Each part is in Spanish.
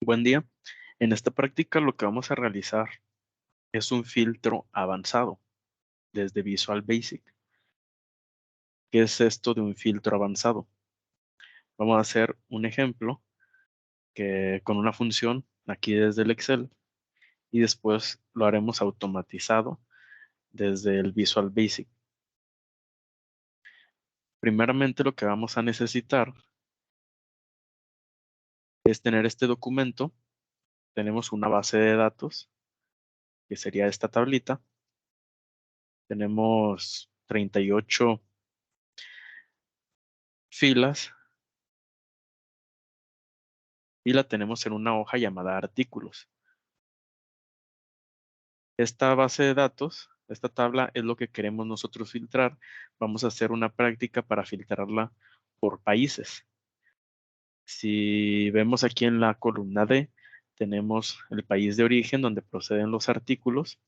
Buen día. En esta práctica lo que vamos a realizar es un filtro avanzado desde Visual Basic. ¿Qué es esto de un filtro avanzado? Vamos a hacer un ejemplo que con una función aquí desde el Excel y después lo haremos automatizado desde el Visual Basic. Primeramente lo que vamos a necesitar es tener este documento. Tenemos una base de datos que sería esta tablita. Tenemos 38 filas y la tenemos en una hoja llamada artículos. Esta base de datos, esta tabla es lo que queremos nosotros filtrar. Vamos a hacer una práctica para filtrarla por países. Si vemos aquí en la columna D, tenemos el país de origen donde proceden los artículos.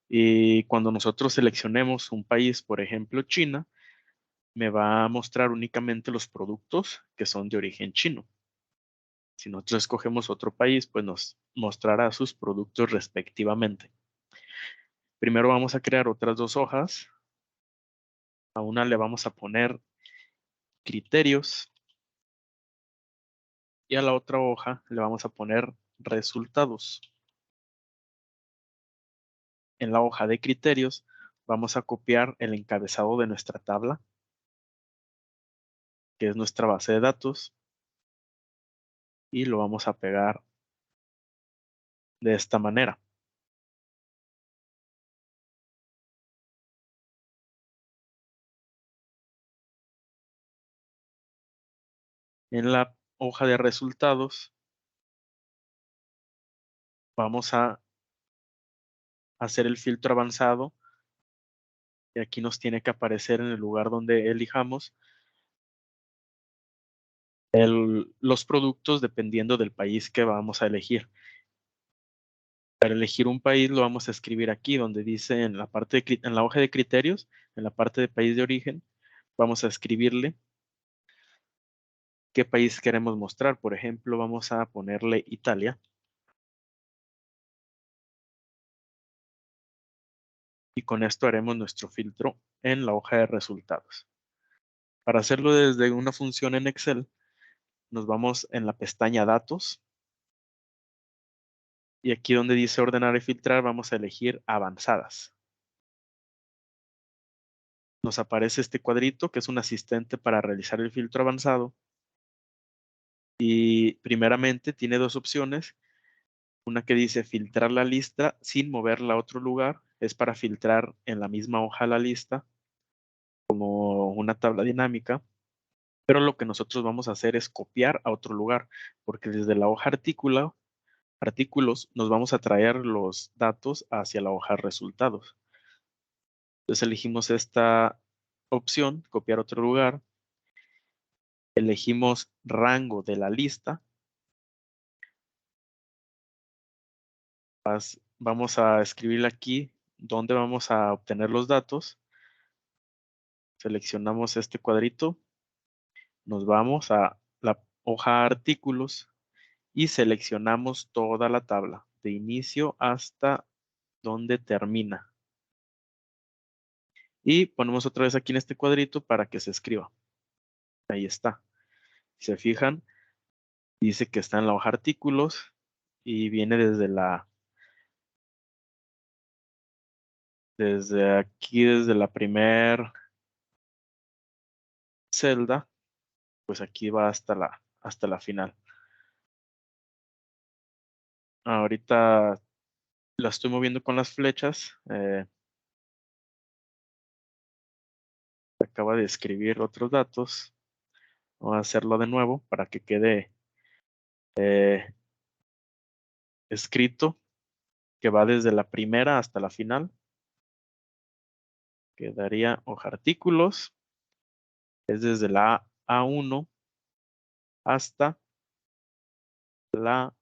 Y cuando nosotros seleccionemos un país, por ejemplo China, me va a mostrar únicamente los productos que son de origen chino. Si nosotros escogemos otro país, pues nos mostrará sus productos respectivamente. Primero vamos a crear otras dos hojas. A una le vamos a poner criterios y a la otra hoja le vamos a poner resultados. En la hoja de criterios vamos a copiar el encabezado de nuestra tabla, que es nuestra base de datos, y lo vamos a pegar de esta manera. En la hoja de resultados vamos a hacer el filtro avanzado y aquí nos tiene que aparecer en el lugar donde elijamos los productos dependiendo del país que vamos a elegir. Para elegir un país lo vamos a escribir aquí donde dice en la parte en la hoja de criterios, en la parte de país de origen, vamos a escribirle qué país queremos mostrar. Por ejemplo, vamos a ponerle Italia. Y con esto haremos nuestro filtro en la hoja de resultados. Para hacerlo desde una función en Excel, nos vamos en la pestaña Datos. Y aquí donde dice Ordenar y Filtrar, vamos a elegir Avanzadas. Nos aparece este cuadrito que es un asistente para realizar el filtro avanzado. Y primeramente tiene dos opciones. Una que dice filtrar la lista sin moverla a otro lugar. Es para filtrar en la misma hoja la lista como una tabla dinámica. Pero lo que nosotros vamos a hacer es copiar a otro lugar, porque desde la hoja artículos nos vamos a traer los datos hacia la hoja resultados. Entonces elegimos esta opción, copiar a otro lugar. Elegimos rango de la lista. Vamos a escribir aquí dónde vamos a obtener los datos. Seleccionamos este cuadrito. Nos vamos a la hoja artículos y seleccionamos toda la tabla, de inicio hasta donde termina. Y ponemos otra vez aquí en este cuadrito para que se escriba. Ahí está. Si se fijan, dice que está en la hoja artículos y viene desde aquí, desde la primer celda, pues aquí va hasta la final. Ahorita la estoy moviendo con las flechas. Acaba de escribir otros datos. Vamos a hacerlo de nuevo para que quede escrito que va desde la primera hasta la final. Quedaría hoja artículos. Es desde la A1 hasta la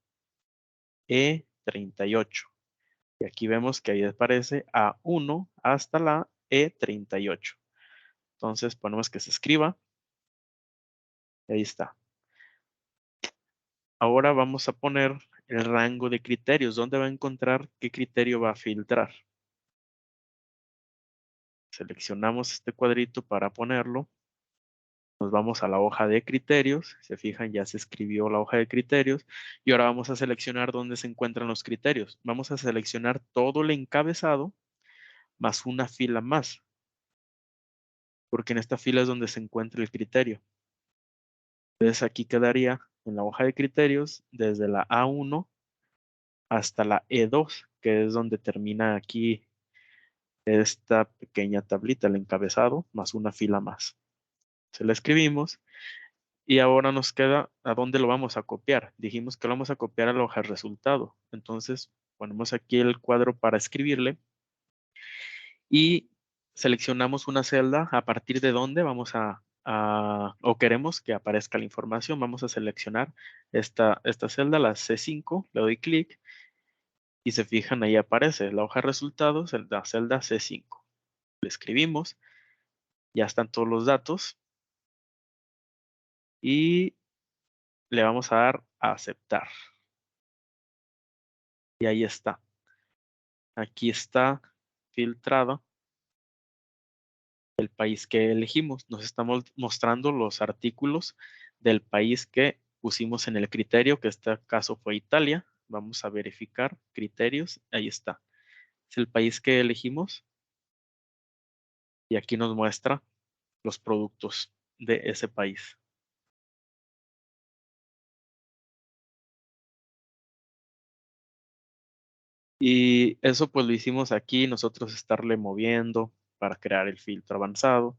E38. Y aquí vemos que ahí aparece A1 hasta la E38. Entonces ponemos que se escriba. Y ahí está. Ahora vamos a poner el rango de criterios. ¿Dónde va a encontrar qué criterio va a filtrar? Seleccionamos este cuadrito para ponerlo. Nos vamos a la hoja de criterios. Se fijan, ya se escribió la hoja de criterios. Y ahora vamos a seleccionar dónde se encuentran los criterios. Vamos a seleccionar todo el encabezado más una fila más, porque en esta fila es donde se encuentra el criterio. Entonces aquí quedaría en la hoja de criterios desde la A1 hasta la E2, que es donde termina aquí esta pequeña tablita, el encabezado, más una fila más. Se la escribimos y ahora nos queda a dónde lo vamos a copiar. Dijimos que lo vamos a copiar a la hoja de resultado. Entonces ponemos aquí el cuadro para escribirle y seleccionamos una celda a partir de donde vamos o queremos que aparezca la información. Vamos a seleccionar esta celda, la C5, le doy clic y se fijan ahí aparece la hoja de resultados, la celda C5. Le escribimos, ya están todos los datos y le vamos a dar a aceptar. Y ahí está. Aquí está filtrado el país que elegimos. Nos estamos mostrando los artículos del país que pusimos en el criterio, que en este caso fue Italia. Vamos a verificar criterios. Ahí está. Es el país que elegimos y aquí nos muestra los productos de ese país. Y eso pues lo hicimos aquí, nosotros estarle moviendo para crear el filtro avanzado.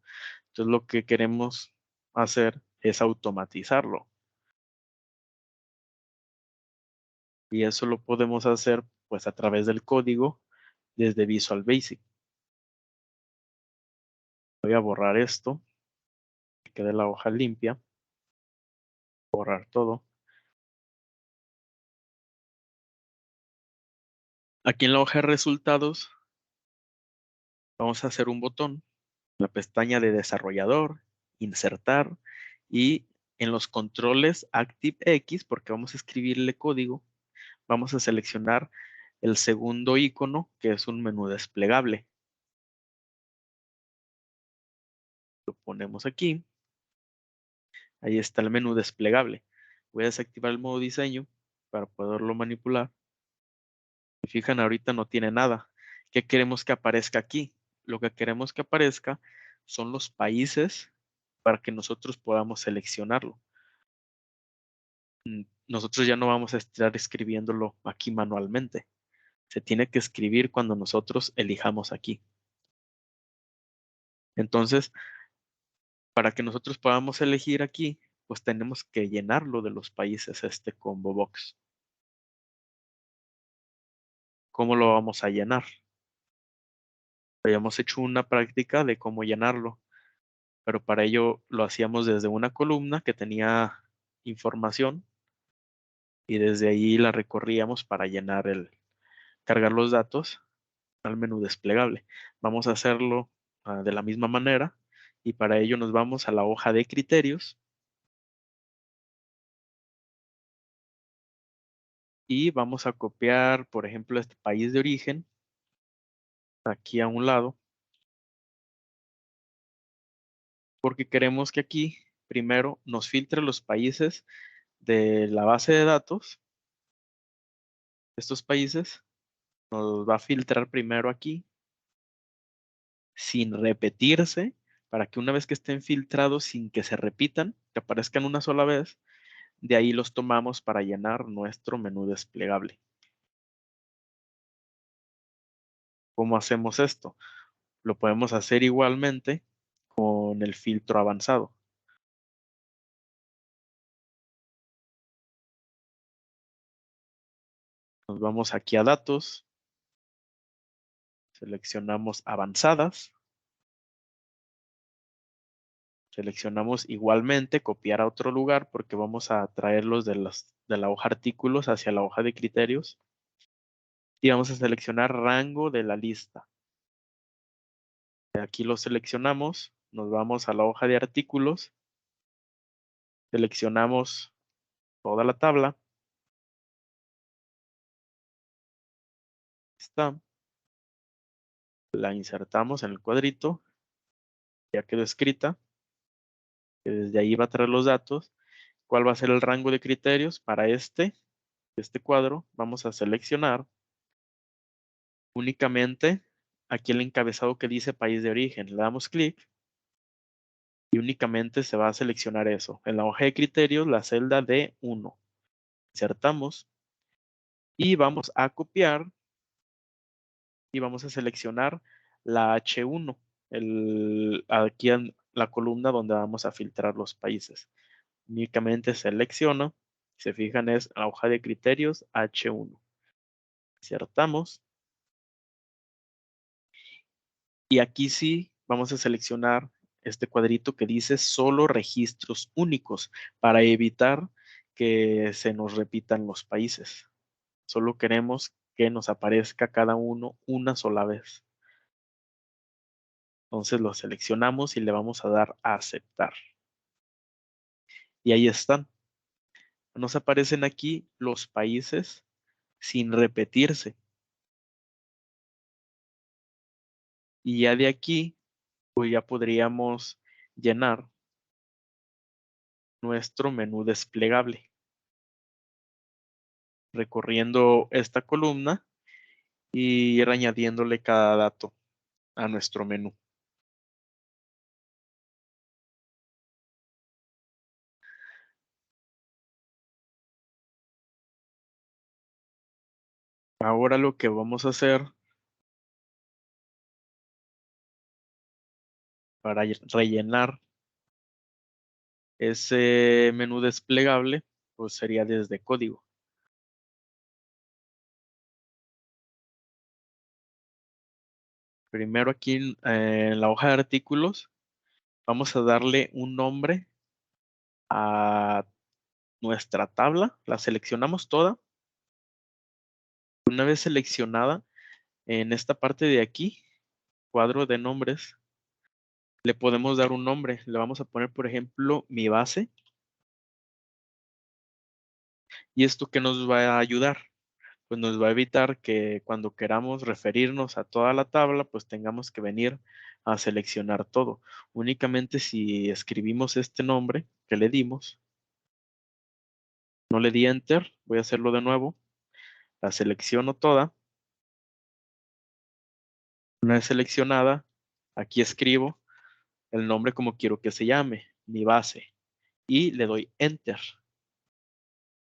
Entonces lo que queremos hacer es automatizarlo. Y eso lo podemos hacer pues a través del código desde Visual Basic. Voy a borrar esto, que quede la hoja limpia, borrar todo. Aquí en la hoja de resultados vamos a hacer un botón, en la pestaña de desarrollador, insertar y en los controles ActiveX, porque vamos a escribirle código, vamos a seleccionar el segundo icono, que es un menú desplegable. Lo ponemos aquí. Ahí está el menú desplegable. Voy a desactivar el modo diseño para poderlo manipular. Si fijan, ahorita no tiene nada. ¿Qué queremos que aparezca aquí? Lo que queremos que aparezca son los países para que nosotros podamos seleccionarlo. Nosotros ya no vamos a estar escribiéndolo aquí manualmente. Se tiene que escribir cuando nosotros elijamos aquí. Entonces, para que nosotros podamos elegir aquí, pues tenemos que llenarlo de los países este combo box. ¿Cómo lo vamos a llenar? Habíamos hecho una práctica de cómo llenarlo, pero para ello lo hacíamos desde una columna que tenía información y desde ahí la recorríamos para cargar los datos al menú desplegable. Vamos a hacerlo de la misma manera y para ello nos vamos a la hoja de criterios y vamos a copiar, por ejemplo, este país de origen aquí a un lado, porque queremos que aquí primero nos filtre los países de la base de datos. Estos países nos va a filtrar primero aquí sin repetirse para que una vez que estén filtrados sin que se repitan, que aparezcan una sola vez, de ahí los tomamos para llenar nuestro menú desplegable. ¿Cómo hacemos esto? Lo podemos hacer igualmente con el filtro avanzado. Nos vamos aquí a datos, seleccionamos avanzadas, seleccionamos igualmente copiar a otro lugar porque vamos a traerlos de la hoja artículos hacia la hoja de criterios y vamos a seleccionar rango de la lista. Aquí lo seleccionamos, nos vamos a la hoja de artículos, seleccionamos toda la tabla está. La insertamos en el cuadrito. Ya quedó escrita. Que desde ahí va a traer los datos. ¿Cuál va a ser el rango de criterios para este cuadro? Vamos a seleccionar únicamente aquí el encabezado que dice país de origen. Le damos clic y únicamente se va a seleccionar eso. En la hoja de criterios, la celda D1. Insertamos y vamos a copiar y vamos a seleccionar la H1, aquí en la columna donde vamos a filtrar los países. Únicamente selecciono, si se fijan es la hoja de criterios H1. Insertamos y aquí sí vamos a seleccionar este cuadrito que dice solo registros únicos para evitar que se nos repitan los países. Solo queremos que nos aparezca cada uno una sola vez. Entonces lo seleccionamos y le vamos a dar a aceptar. Y ahí están. Nos aparecen aquí los países sin repetirse. Y ya de aquí, pues ya podríamos llenar nuestro menú desplegable. Recorriendo esta columna y ir añadiéndole cada dato a nuestro menú. Ahora lo que vamos a hacer para rellenar ese menú desplegable, pues sería desde código. Primero aquí en la hoja de artículos, vamos a darle un nombre a nuestra tabla, la seleccionamos toda. Una vez seleccionada, en esta parte de aquí, cuadro de nombres, le podemos dar un nombre. Le vamos a poner, por ejemplo, mi base. ¿Y esto qué nos va a ayudar? Pues nos va a evitar que cuando queramos referirnos a toda la tabla, pues tengamos que venir a seleccionar todo. Únicamente si escribimos este nombre que le dimos, no le di Enter, voy a hacerlo de nuevo, la selecciono toda. Una vez seleccionada, aquí escribo el nombre como quiero que se llame, mi base, y le doy Enter.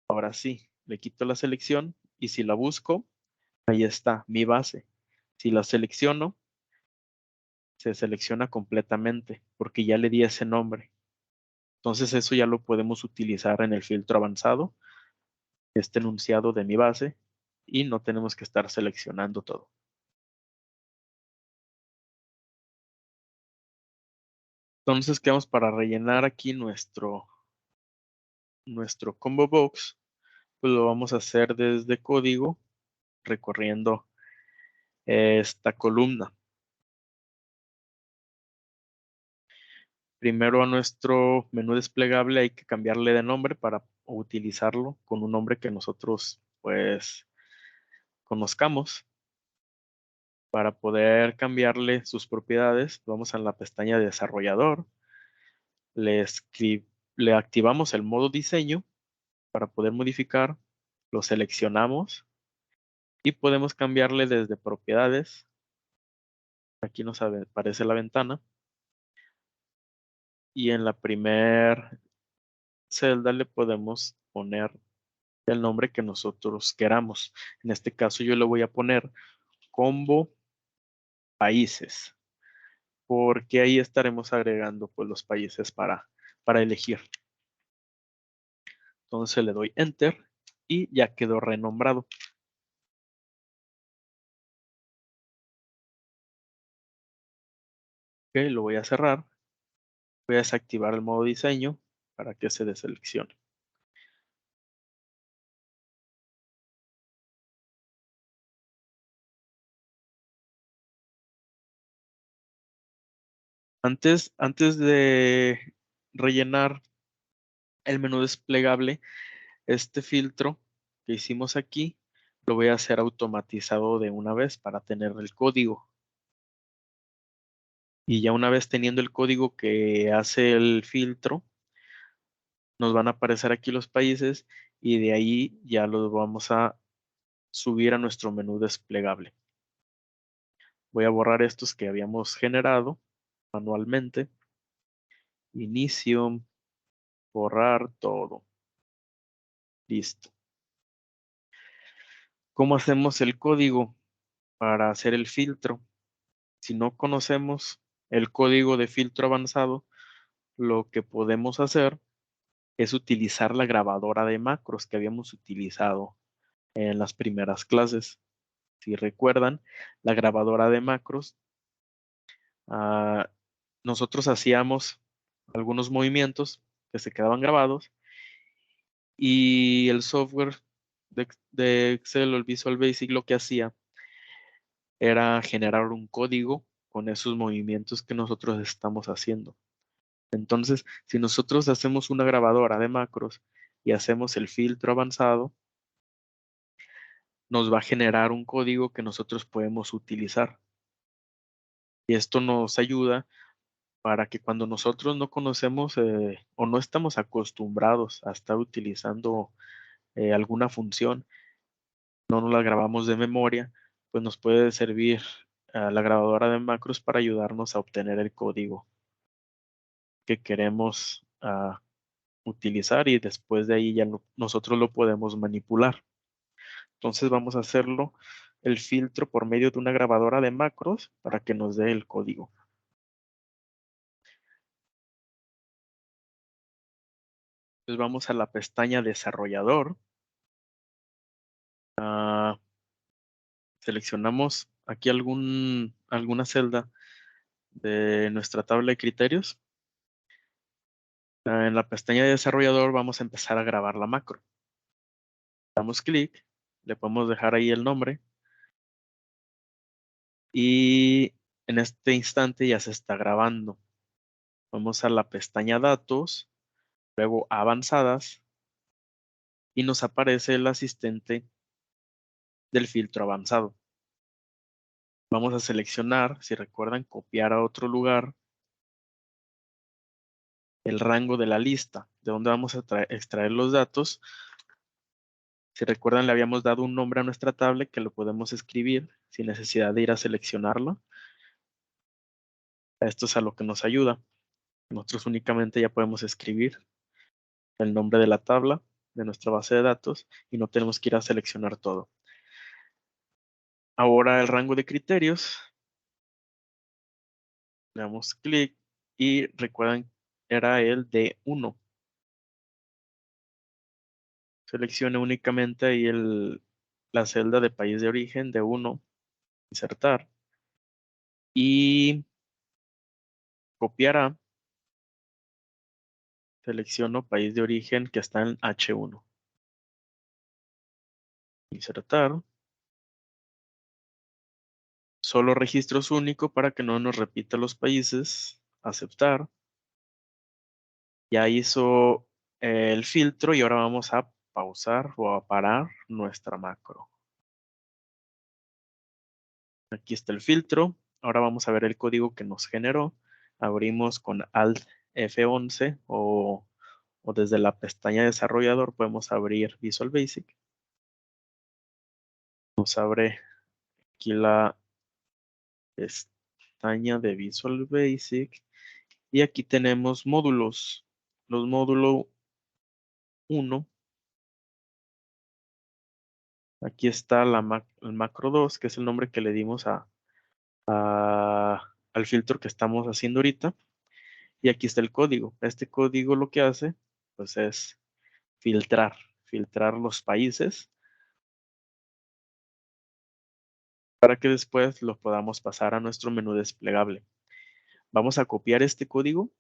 Ahora sí, le quito la selección y si la busco, ahí está, mi base. Si la selecciono, se selecciona completamente porque ya le di ese nombre. Entonces eso ya lo podemos utilizar en el filtro avanzado, este enunciado de mi base, y no tenemos que estar seleccionando todo. Entonces quedamos para rellenar aquí nuestro combo box, pues lo vamos a hacer desde código, recorriendo esta columna. Primero a nuestro menú desplegable hay que cambiarle de nombre para utilizarlo con un nombre que nosotros pues conozcamos. Para poder cambiarle sus propiedades, vamos a la pestaña de desarrollador, le activamos el modo diseño para poder modificar, lo seleccionamos y podemos cambiarle desde propiedades. Aquí nos aparece la ventana y en la primer celda le podemos poner el nombre que nosotros queramos. En este caso yo le voy a poner combo países, porque ahí estaremos agregando pues los países para elegir. Entonces le doy Enter y ya quedó renombrado. Ok, lo voy a cerrar. Voy a desactivar el modo diseño para que se deseleccione. Antes de rellenar el menú desplegable, este filtro que hicimos aquí, lo voy a hacer automatizado de una vez para tener el código. Y ya una vez teniendo el código que hace el filtro, nos van a aparecer aquí los países y de ahí ya los vamos a subir a nuestro menú desplegable. Voy a borrar estos que habíamos generado manualmente. Inicio, borrar todo. Listo. ¿Cómo hacemos el código para hacer el filtro? Si no conocemos el código de filtro avanzado, lo que podemos hacer es utilizar la grabadora de macros que habíamos utilizado en las primeras clases. Si recuerdan, la grabadora de macros, nosotros hacíamos algunos movimientos que se quedaban grabados y el software de Excel o el Visual Basic lo que hacía era generar un código con esos movimientos que nosotros estamos haciendo. Entonces, si nosotros hacemos una grabadora de macros y hacemos el filtro avanzado, nos va a generar un código que nosotros podemos utilizar. Y esto nos ayuda para que cuando nosotros no conocemos o no estamos acostumbrados a estar utilizando alguna función, no nos la grabamos de memoria, pues nos puede servir la grabadora de macros para ayudarnos a obtener el código que queremos utilizar y después de ahí ya nosotros lo podemos manipular. Entonces vamos a hacerlo el filtro por medio de una grabadora de macros para que nos dé el código. Entonces vamos a la pestaña desarrollador. Seleccionamos aquí alguna celda de nuestra tabla de criterios. En la pestaña de desarrollador vamos a empezar a grabar la macro. Damos clic, le podemos dejar ahí el nombre y en este instante ya se está grabando. Vamos a la pestaña datos, luego avanzadas y nos aparece el asistente del filtro avanzado. Vamos a seleccionar, si recuerdan, copiar a otro lugar el rango de la lista, de donde vamos a extraer los datos. Si recuerdan, le habíamos dado un nombre a nuestra tabla que lo podemos escribir sin necesidad de ir a seleccionarlo. Esto es a lo que nos ayuda. Nosotros únicamente ya podemos escribir el nombre de la tabla de nuestra base de datos y no tenemos que ir a seleccionar todo. Ahora el rango de criterios. Le damos clic y recuerdan, era el de 1. Seleccione únicamente ahí la celda de país de origen de 1, insertar y copiará. Selecciono país de origen que está en H1. Insertar. Solo registros único para que no nos repita los países. Aceptar. Ya hizo el filtro y ahora vamos a pausar o a parar nuestra macro. Aquí está el filtro. Ahora vamos a ver el código que nos generó. Abrimos con Alt F11 o desde la pestaña desarrollador podemos abrir Visual Basic. Nos abre aquí la pestaña de Visual Basic y aquí tenemos módulos. Los módulos 1. Aquí está el macro 2, que es el nombre que le dimos al filtro que estamos haciendo ahorita. Y aquí está el código. Este código lo que hace, pues es filtrar los países para que después lo podamos pasar a nuestro menú desplegable. Vamos a copiar este código.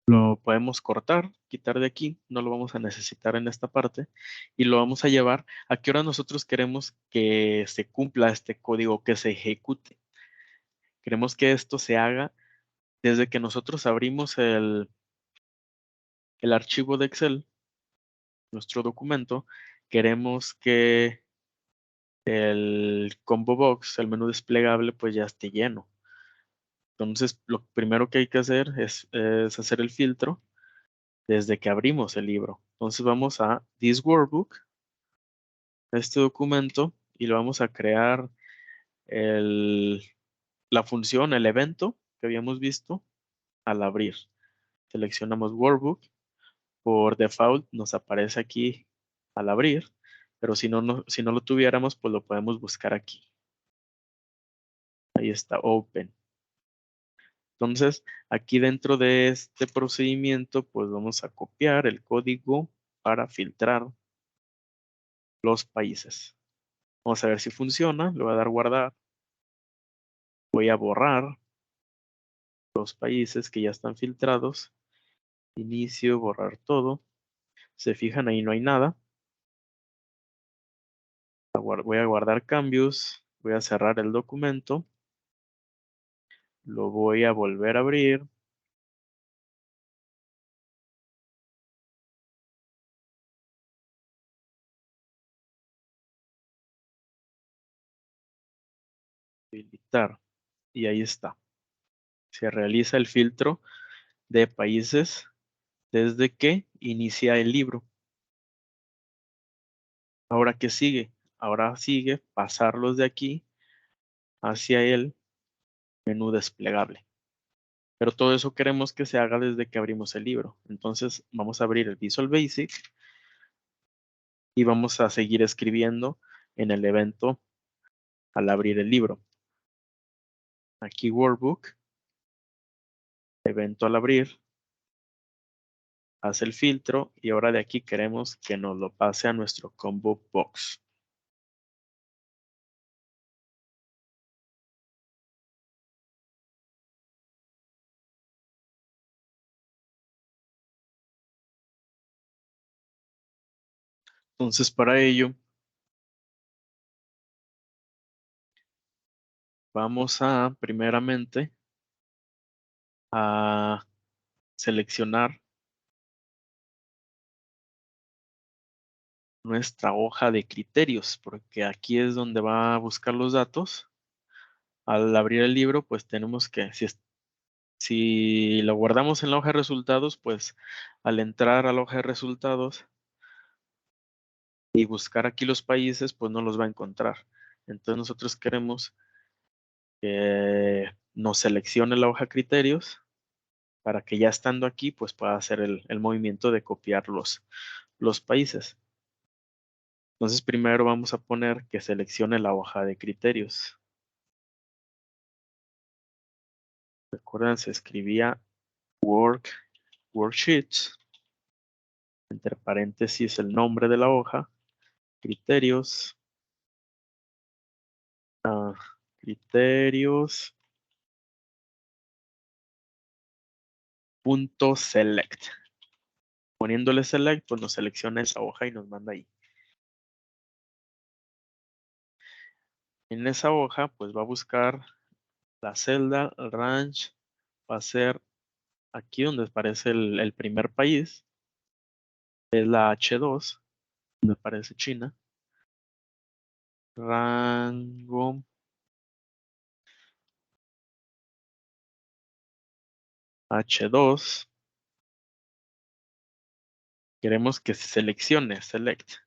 Lo podemos cortar, quitar de aquí, no lo vamos a necesitar en esta parte y lo vamos a llevar a qué hora nosotros queremos que se cumpla este código, que se ejecute. Queremos que esto se haga desde que nosotros abrimos el archivo de Excel. nuestro documento, queremos que el combo box, el menú desplegable, pues ya esté lleno. Entonces, lo primero que hay que hacer es hacer el filtro desde que abrimos el libro. Entonces vamos a This Workbook, este documento, y lo vamos a crear la función, el evento que habíamos visto al abrir. Seleccionamos Workbook. Por default nos aparece aquí al abrir, pero si no lo tuviéramos, pues lo podemos buscar aquí. Ahí está, Open. Entonces, aquí dentro de este procedimiento, pues vamos a copiar el código para filtrar los países. Vamos a ver si funciona. Le voy a dar guardar. Voy a borrar los países que ya están filtrados. Inicio, borrar todo. Se fijan, ahí no hay nada. Voy a guardar cambios. Voy a cerrar el documento. Lo voy a volver a abrir. Habilitar. Y ahí está. Se realiza el filtro de países desde que inicia el libro. Ahora, ¿qué sigue? Ahora sigue pasarlos de aquí hacia el menú desplegable. Pero todo eso queremos que se haga desde que abrimos el libro. Entonces vamos a abrir el Visual Basic y vamos a seguir escribiendo en el evento al abrir el libro. Aquí Workbook, evento al abrir, hace el filtro y ahora de aquí queremos que nos lo pase a nuestro combo box. Entonces para ello vamos a primeramente a seleccionar nuestra hoja de criterios, porque aquí es donde va a buscar los datos. Al abrir el libro, pues tenemos que, si lo guardamos en la hoja de resultados, pues al entrar a la hoja de resultados y buscar aquí los países, pues no los va a encontrar. Entonces nosotros queremos que nos seleccione la hoja criterios para que ya estando aquí, pues pueda hacer el movimiento de copiar los países. Entonces primero vamos a poner que seleccione la hoja de criterios. Recuerden, se escribía worksheets, entre paréntesis el nombre de la hoja, criterios, ah, criterios, punto select. Poniéndole select, pues nos selecciona esa hoja y nos manda ahí. En esa hoja, pues va a buscar la celda, el range, va a ser aquí donde aparece el primer país, es la H2, donde aparece China. Rango H2. Queremos que se seleccione, select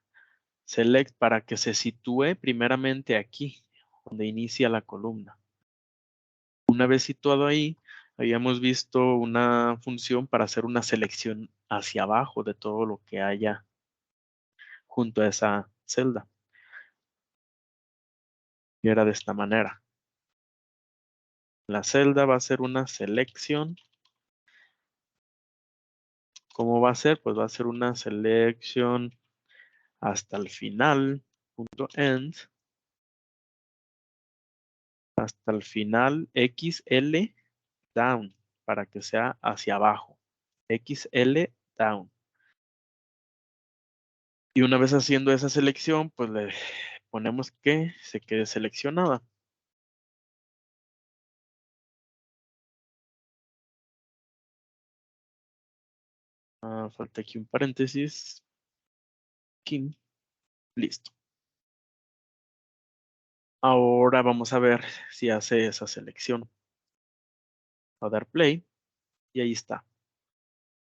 para que se sitúe primeramente aquí, donde inicia la columna. Una vez situado ahí, habíamos visto una función para hacer una selección hacia abajo de todo lo que haya junto a esa celda. Y era de esta manera. La celda va a ser una selección. ¿Cómo va a ser? Pues va a ser una selección hasta el final, punto end, hasta el final XL down, para que sea hacia abajo. XL down. Y una vez haciendo esa selección, pues le ponemos que se quede seleccionada. Falta aquí un paréntesis. aquí. Listo. Ahora vamos a ver si hace esa selección. Va a dar play y ahí está.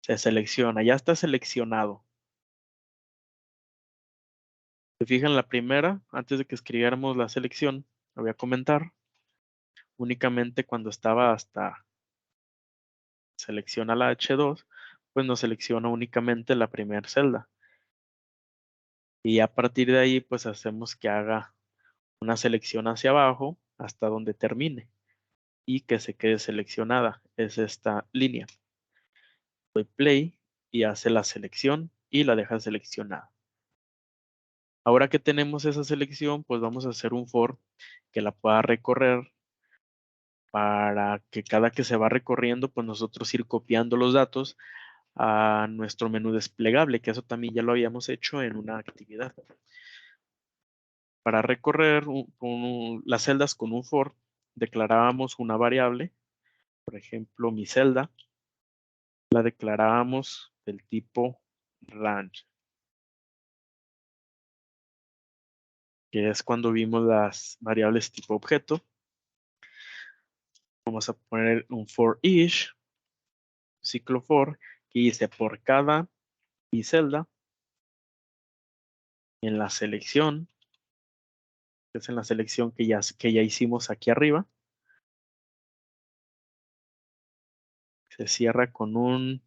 Se selecciona, ya está seleccionado. Se fijan la primera, antes de que escribiéramos la selección, la voy a comentar. Únicamente cuando estaba hasta selecciona la H2, pues nos selecciona únicamente la primera celda. Y a partir de ahí, pues hacemos que haga una selección hacia abajo hasta donde termine y que se quede seleccionada. Es esta línea. Doy play y hace la selección y la deja seleccionada. Ahora que tenemos esa selección, pues vamos a hacer un for que la pueda recorrer para que cada que se va recorriendo, pues nosotros ir copiando los datos a nuestro menú desplegable, que eso también ya lo habíamos hecho en una actividad. Para recorrer las celdas con un for, declarábamos una variable, por ejemplo, mi celda, la declarábamos del tipo range, que es cuando vimos las variables tipo objeto. Vamos a poner un for each, ciclo for, que dice por cada mi celda, en la selección, que es en la selección que ya hicimos aquí arriba, se cierra con un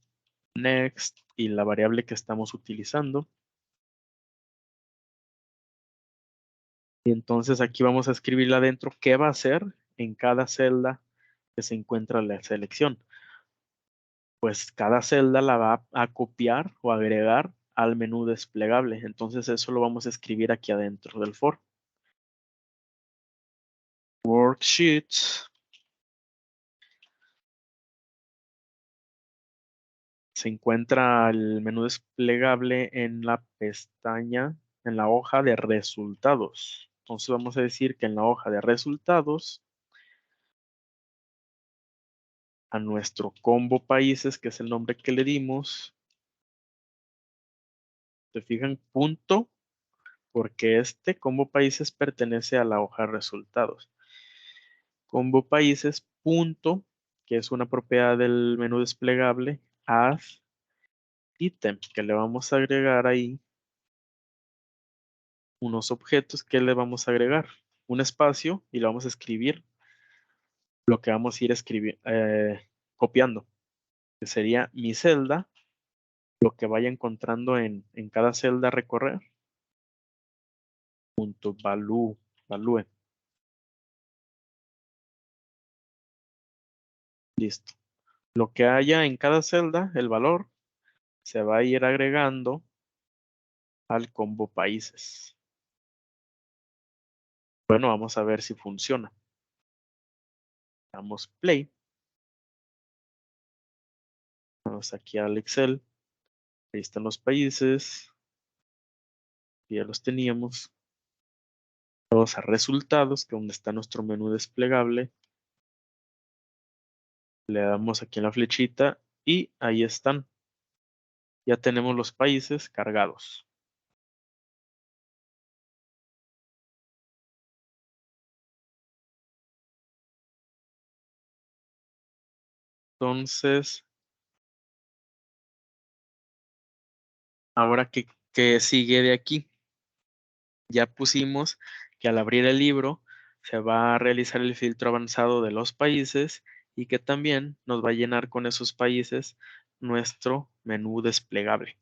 next y la variable que estamos utilizando. Y entonces aquí vamos a escribirle adentro qué va a hacer en cada celda que se encuentra la selección. Pues cada celda la va a copiar o agregar al menú desplegable. Entonces eso lo vamos a escribir aquí adentro del for. Worksheets. Se encuentra el menú desplegable en la pestaña, en la hoja de resultados. Entonces vamos a decir que en la hoja de resultados, a nuestro combo países, que es el nombre que le dimos, se fijan, punto, porque este combo países pertenece a la hoja de resultados. Combo países, punto, que es una propiedad del menú desplegable, add item, que le vamos a agregar ahí unos objetos que le vamos a agregar, un espacio y le vamos a escribir lo que vamos a ir copiando, que sería mi celda, lo que vaya encontrando en cada celda a recorrer, punto value. Listo. Lo que haya en cada celda, el valor, se va a ir agregando al combo países. Bueno, vamos a ver si funciona. Damos play. Vamos aquí al Excel. Ahí están los países. Ya los teníamos. Vamos a resultados, que es donde está nuestro menú desplegable. Le damos aquí en la flechita y ahí están. Ya tenemos los países cargados. Entonces, ahora ¿qué sigue de aquí? Ya pusimos que al abrir el libro se va a realizar el filtro avanzado de los países y que también nos va a llenar con esos países nuestro menú desplegable.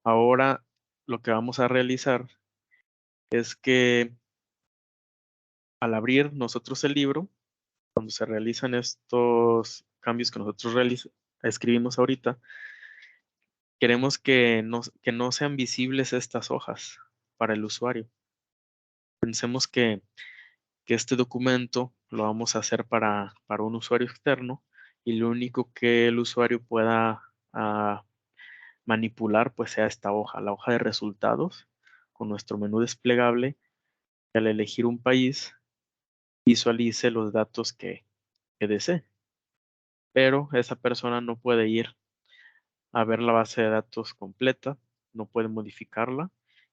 Ahora lo que vamos a realizar es que al abrir nosotros el libro, cuando se realizan estos cambios que nosotros escribimos ahorita, queremos que no sean visibles estas hojas para el usuario. Pensemos que este documento lo vamos a hacer para un usuario externo y lo único que el usuario pueda manipular pues sea esta hoja, la hoja de resultados con nuestro menú desplegable. Y al elegir un país, visualice los datos que desee. Pero esa persona no puede ir a ver la base de datos completa, no puede modificarla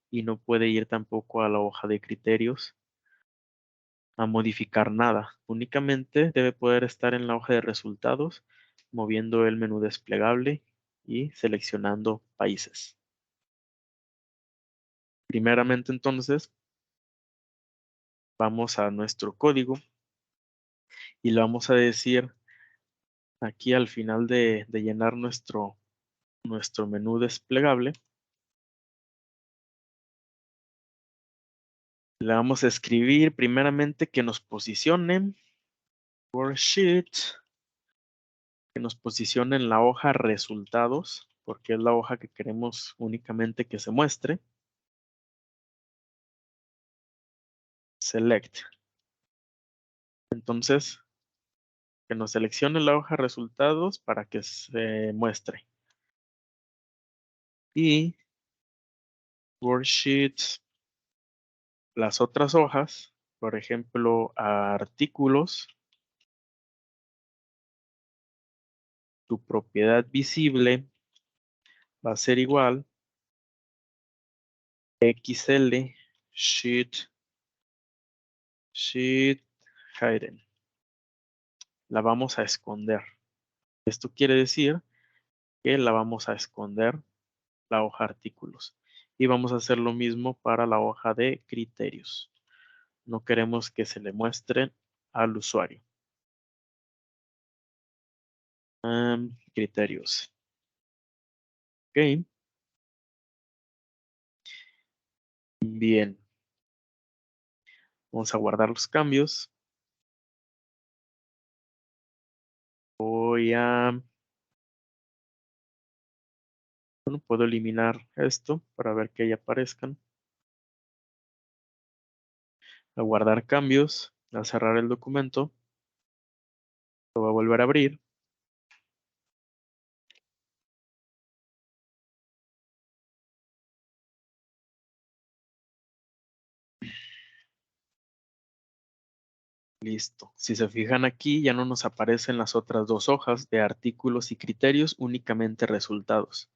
y no puede ir tampoco a la hoja de criterios a modificar nada. Únicamente debe poder estar en la hoja de resultados, moviendo el menú desplegable y seleccionando países. Primeramente, entonces, vamos a nuestro código y le vamos a decir aquí al final de llenar nuestro menú desplegable, le vamos a escribir primeramente que nos posicione worksheet, que nos posicione en la hoja resultados, porque es la hoja que queremos únicamente que se muestre. Select. Entonces, que nos seleccione la hoja resultados para que se muestre. Y worksheets, las otras hojas, por ejemplo, artículos, tu propiedad visible va a ser igual XL sheet hidden. La vamos a esconder. Esto quiere decir que la vamos a esconder la hoja artículos. Y vamos a hacer lo mismo para la hoja de criterios. No queremos que se le muestren al usuario. Criterios. Ok. Bien. Vamos a guardar los cambios. Bueno, puedo eliminar esto para ver que ya aparezcan. A guardar cambios. A cerrar el documento. Lo voy a volver a abrir. Listo. Si se fijan aquí, ya no nos aparecen las otras dos hojas de artículos y criterios, únicamente resultados.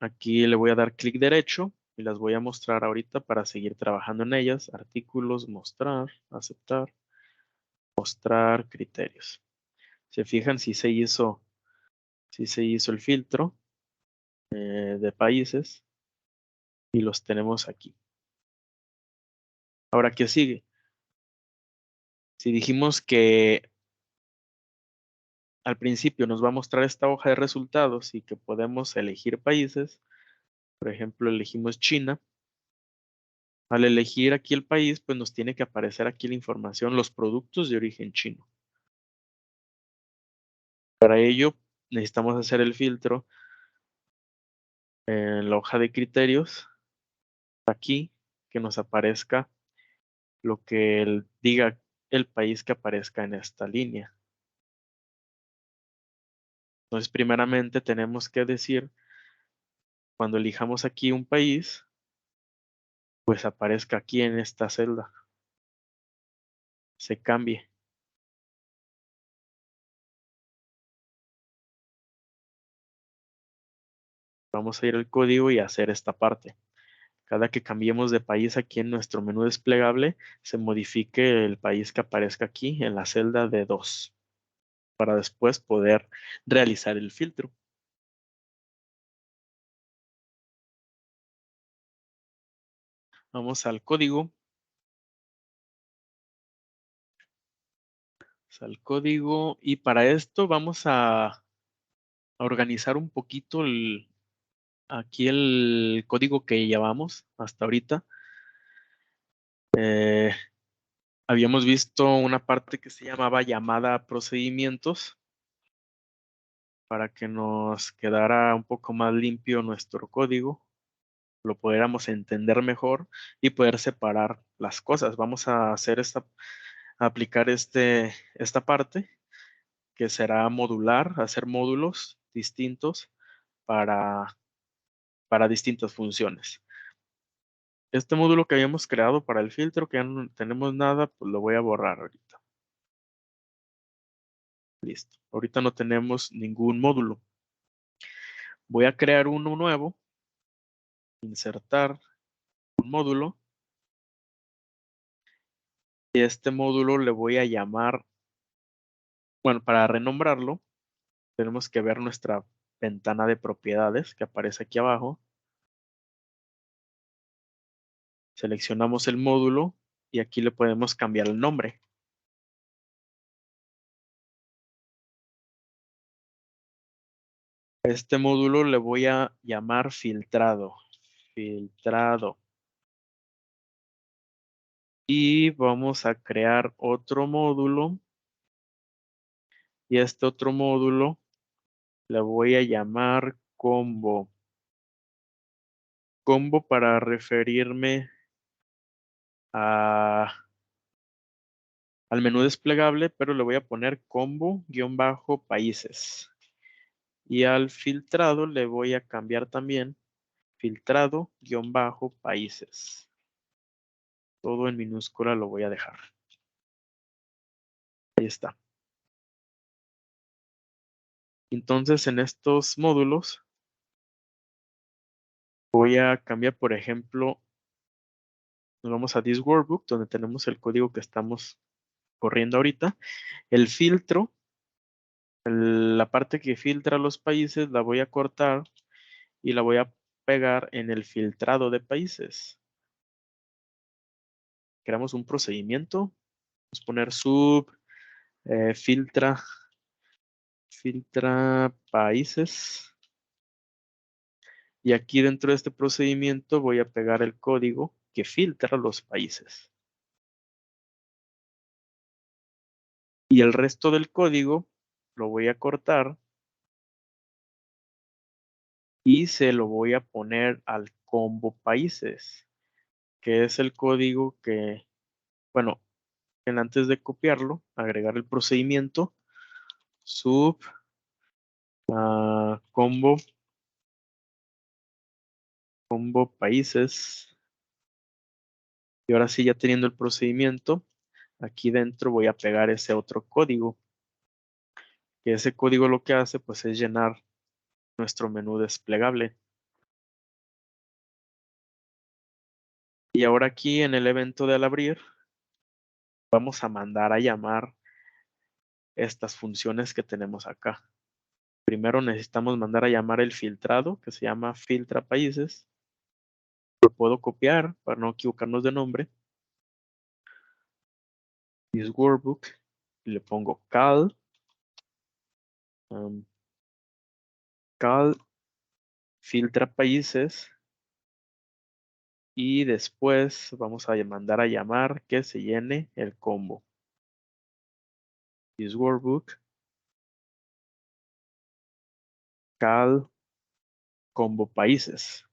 Aquí le voy a dar clic derecho y las voy a mostrar ahorita para seguir trabajando en ellas. Artículos, mostrar, aceptar, mostrar criterios. Se fijan si se hizo el filtro de países y los tenemos aquí. Ahora, ¿qué sigue? Si dijimos que al principio nos va a mostrar esta hoja de resultados y que podemos elegir países, por ejemplo, elegimos China. Al elegir aquí el país, pues nos tiene que aparecer aquí la información, los productos de origen chino. Para ello, necesitamos hacer el filtro en la hoja de criterios, aquí, que nos aparezca lo que diga el país que aparezca en esta línea. Entonces, primeramente tenemos que decir, cuando elijamos aquí un país, pues aparezca aquí en esta celda. Se cambie. Vamos a ir al código y hacer esta parte. Cada que cambiemos de país aquí en nuestro menú desplegable, se modifique el país que aparezca aquí en la celda de 2, para después poder realizar el filtro. Vamos al código. Y para esto vamos a organizar un poquito aquí el código que llevamos hasta ahorita. Habíamos visto una parte que se llamaba llamada procedimientos para que nos quedara un poco más limpio nuestro código, lo pudiéramos entender mejor y poder separar las cosas. Vamos a aplicar esta parte que será modular, hacer módulos distintos para distintas funciones. Este módulo que habíamos creado para el filtro, que ya no tenemos nada, pues lo voy a borrar ahorita. Listo. Ahorita no tenemos ningún módulo. Voy a crear uno nuevo. Insertar un módulo. Y este módulo le voy a llamar, bueno, para renombrarlo, tenemos que ver nuestra ventana de propiedades que aparece aquí abajo. Seleccionamos el módulo y aquí le podemos cambiar el nombre. Este módulo le voy a llamar filtrado. Filtrado. Y vamos a crear otro módulo. Y este otro módulo le voy a llamar combo. Combo para referirme al menú desplegable, pero le voy a poner combo-países. Y al filtrado le voy a cambiar también filtrado-países. Todo en minúscula lo voy a dejar. Ahí está. Entonces, en estos módulos voy a cambiar, por ejemplo, nos vamos a This Workbook, donde tenemos el código que estamos corriendo ahorita. El filtro, la parte que filtra los países, la voy a cortar y la voy a pegar en el filtrado de países. Creamos un procedimiento. Vamos a poner filtra países. Y aquí dentro de este procedimiento voy a pegar el código que filtra los países. Y el resto del código lo voy a cortar y se lo voy a poner al combo países, que es el código que, bueno, antes de copiarlo, agregar el procedimiento sub combo países. Y ahora sí, ya teniendo el procedimiento, aquí dentro voy a pegar ese otro código. Que ese código lo que hace, pues, es llenar nuestro menú desplegable. Y ahora aquí en el evento de al abrir, vamos a mandar a llamar estas funciones que tenemos acá. Primero necesitamos mandar a llamar el filtrado, que se llama filtra países. Lo puedo copiar para no equivocarnos de nombre. This workbook. Y le pongo cal filtra países. Y después vamos a mandar a llamar que se llene el combo. This workbook. Cal combo países.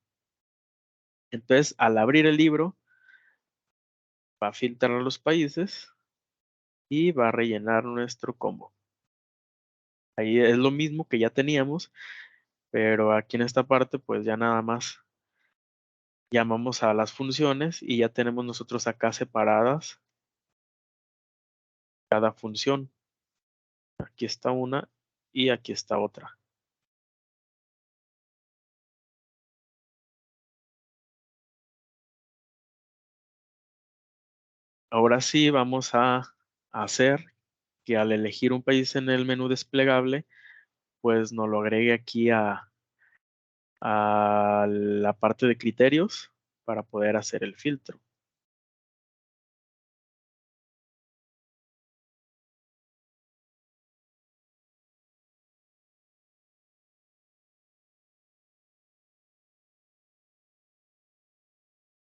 Entonces, al abrir el libro, va a filtrar los países y va a rellenar nuestro combo. Ahí es lo mismo que ya teníamos, pero aquí en esta parte, pues ya nada más llamamos a las funciones y ya tenemos nosotros acá separadas cada función. Aquí está una y aquí está otra. Ahora sí vamos a hacer que al elegir un país en el menú desplegable, pues nos lo agregue aquí a la parte de criterios para poder hacer el filtro.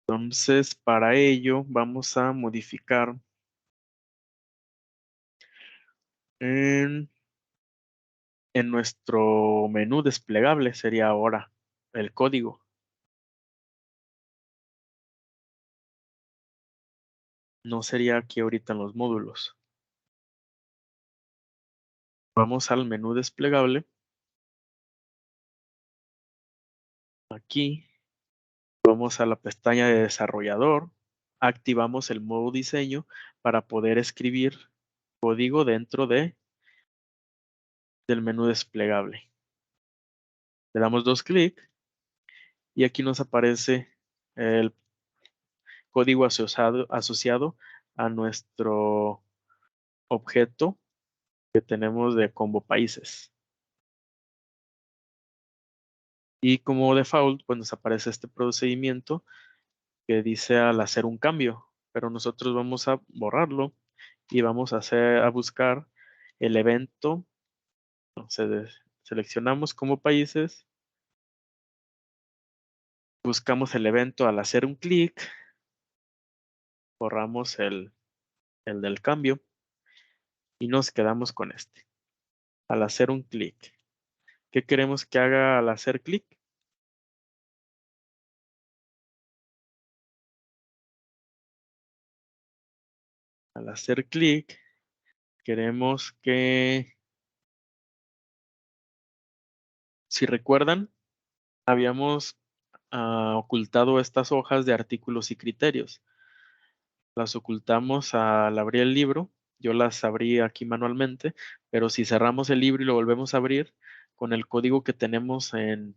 Entonces, para ello vamos a modificar en nuestro menú desplegable, sería ahora el código. No sería aquí ahorita en los módulos. Vamos al menú desplegable. Aquí vamos a la pestaña de desarrollador. Activamos el modo diseño para poder escribir código dentro de del menú desplegable. Le damos 2 clics y aquí nos aparece el código asociado a nuestro objeto que tenemos de combo países. Y como default, pues nos aparece este procedimiento que dice al hacer un cambio, pero nosotros vamos a borrarlo y vamos a buscar el evento. Entonces, seleccionamos como países, buscamos el evento al hacer un clic, borramos el del cambio y nos quedamos con este. Al hacer un clic. ¿Qué queremos que haga al hacer clic? Al hacer clic, queremos que, si recuerdan, habíamos ocultado estas hojas de artículos y criterios. Las ocultamos al abrir el libro. Yo las abrí aquí manualmente, pero si cerramos el libro y lo volvemos a abrir, con el código que tenemos eh,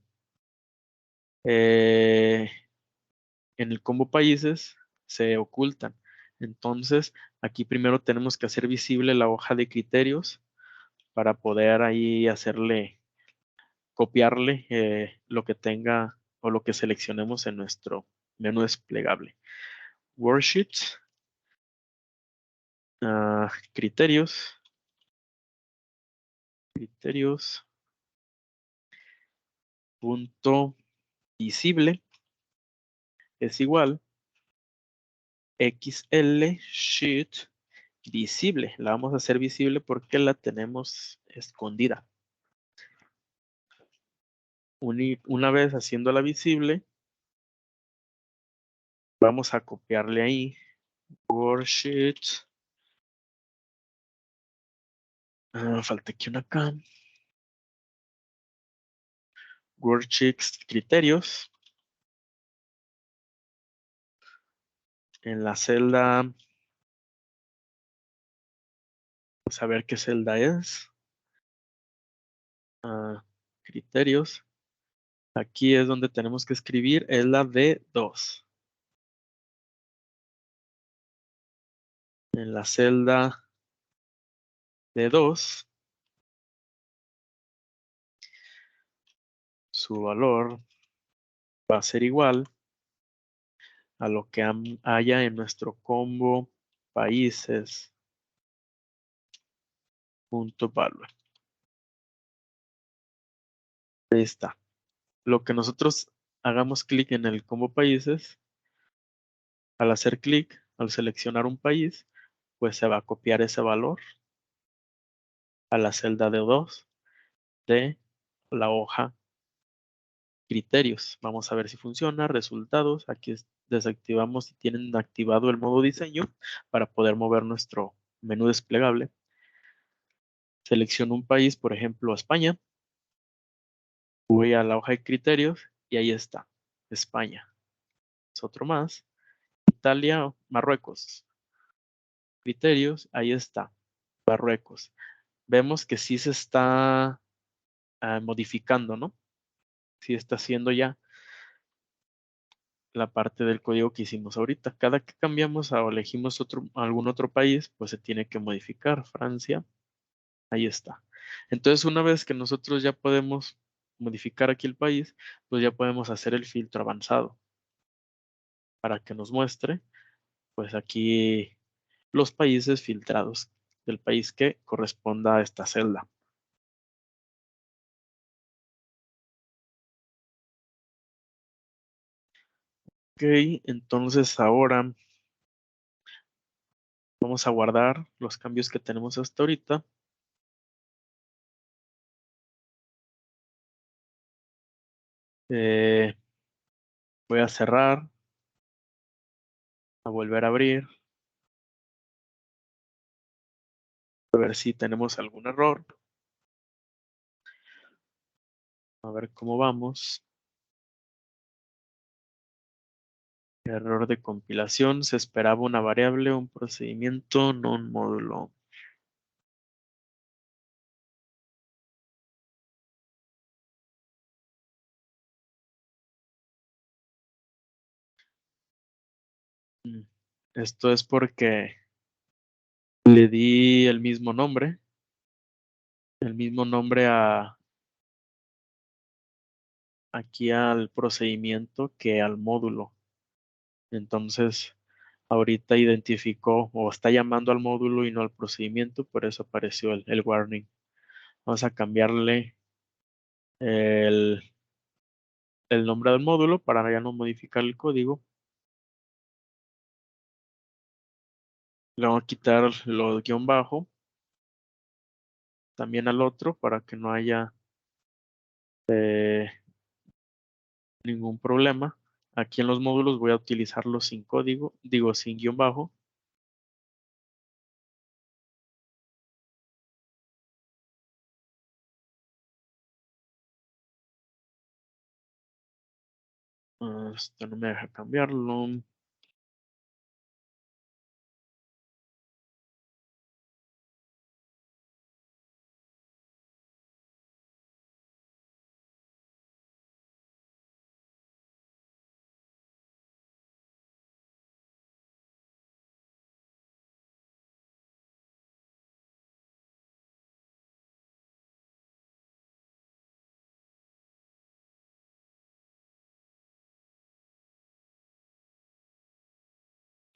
en el combo países, se ocultan. Entonces, aquí primero tenemos que hacer visible la hoja de criterios para poder ahí copiarle lo que tenga o lo que seleccionemos en nuestro menú desplegable. Worksheets, criterios, punto visible es igual XL sheet visible. La vamos a hacer visible porque la tenemos escondida. Una vez haciéndola visible, vamos a copiarle ahí worksheet. Falta aquí una acá. Worksheets criterios. En la celda, vamos a ver qué celda es. Criterios. Aquí es donde tenemos que escribir, es la D2. En la celda D2, su valor va a ser igual a lo que haya en nuestro combo países punto value. Ahí está. Lo que nosotros hagamos clic en el combo países, al hacer clic, al seleccionar un país, pues se va a copiar ese valor a la celda D2 de la hoja criterios. Vamos a ver si funciona. Resultados. Aquí desactivamos si tienen activado el modo diseño para poder mover nuestro menú desplegable. Selecciono un país, por ejemplo, España. Voy a la hoja de criterios y ahí está, España. Es otro más. Italia, Marruecos. Criterios, ahí está, Marruecos. Vemos que sí se está modificando, ¿no? Sí está haciendo ya la parte del código que hicimos ahorita. Cada que cambiamos o elegimos algún otro país, pues se tiene que modificar. Francia, ahí está. Entonces, una vez que nosotros ya podemos modificar aquí el país, pues ya podemos hacer el filtro avanzado para que nos muestre, pues aquí los países filtrados del país que corresponda a esta celda. Ok, entonces ahora vamos a guardar los cambios que tenemos hasta ahorita. Voy a cerrar, a volver a abrir, a ver si tenemos algún error. A ver cómo vamos. Error de compilación. Se esperaba una variable, un procedimiento, no un módulo. Esto es porque le di el mismo nombre aquí al procedimiento que al módulo. Entonces, ahorita identificó o está llamando al módulo y no al procedimiento, por eso apareció el warning. Vamos a cambiarle el, el nombre del módulo para ya no modificar el código. Le vamos a quitar los guión bajo también al otro para que no haya ningún problema. Aquí en los módulos voy a utilizarlos sin código, digo sin guión bajo. Esto no me deja cambiarlo.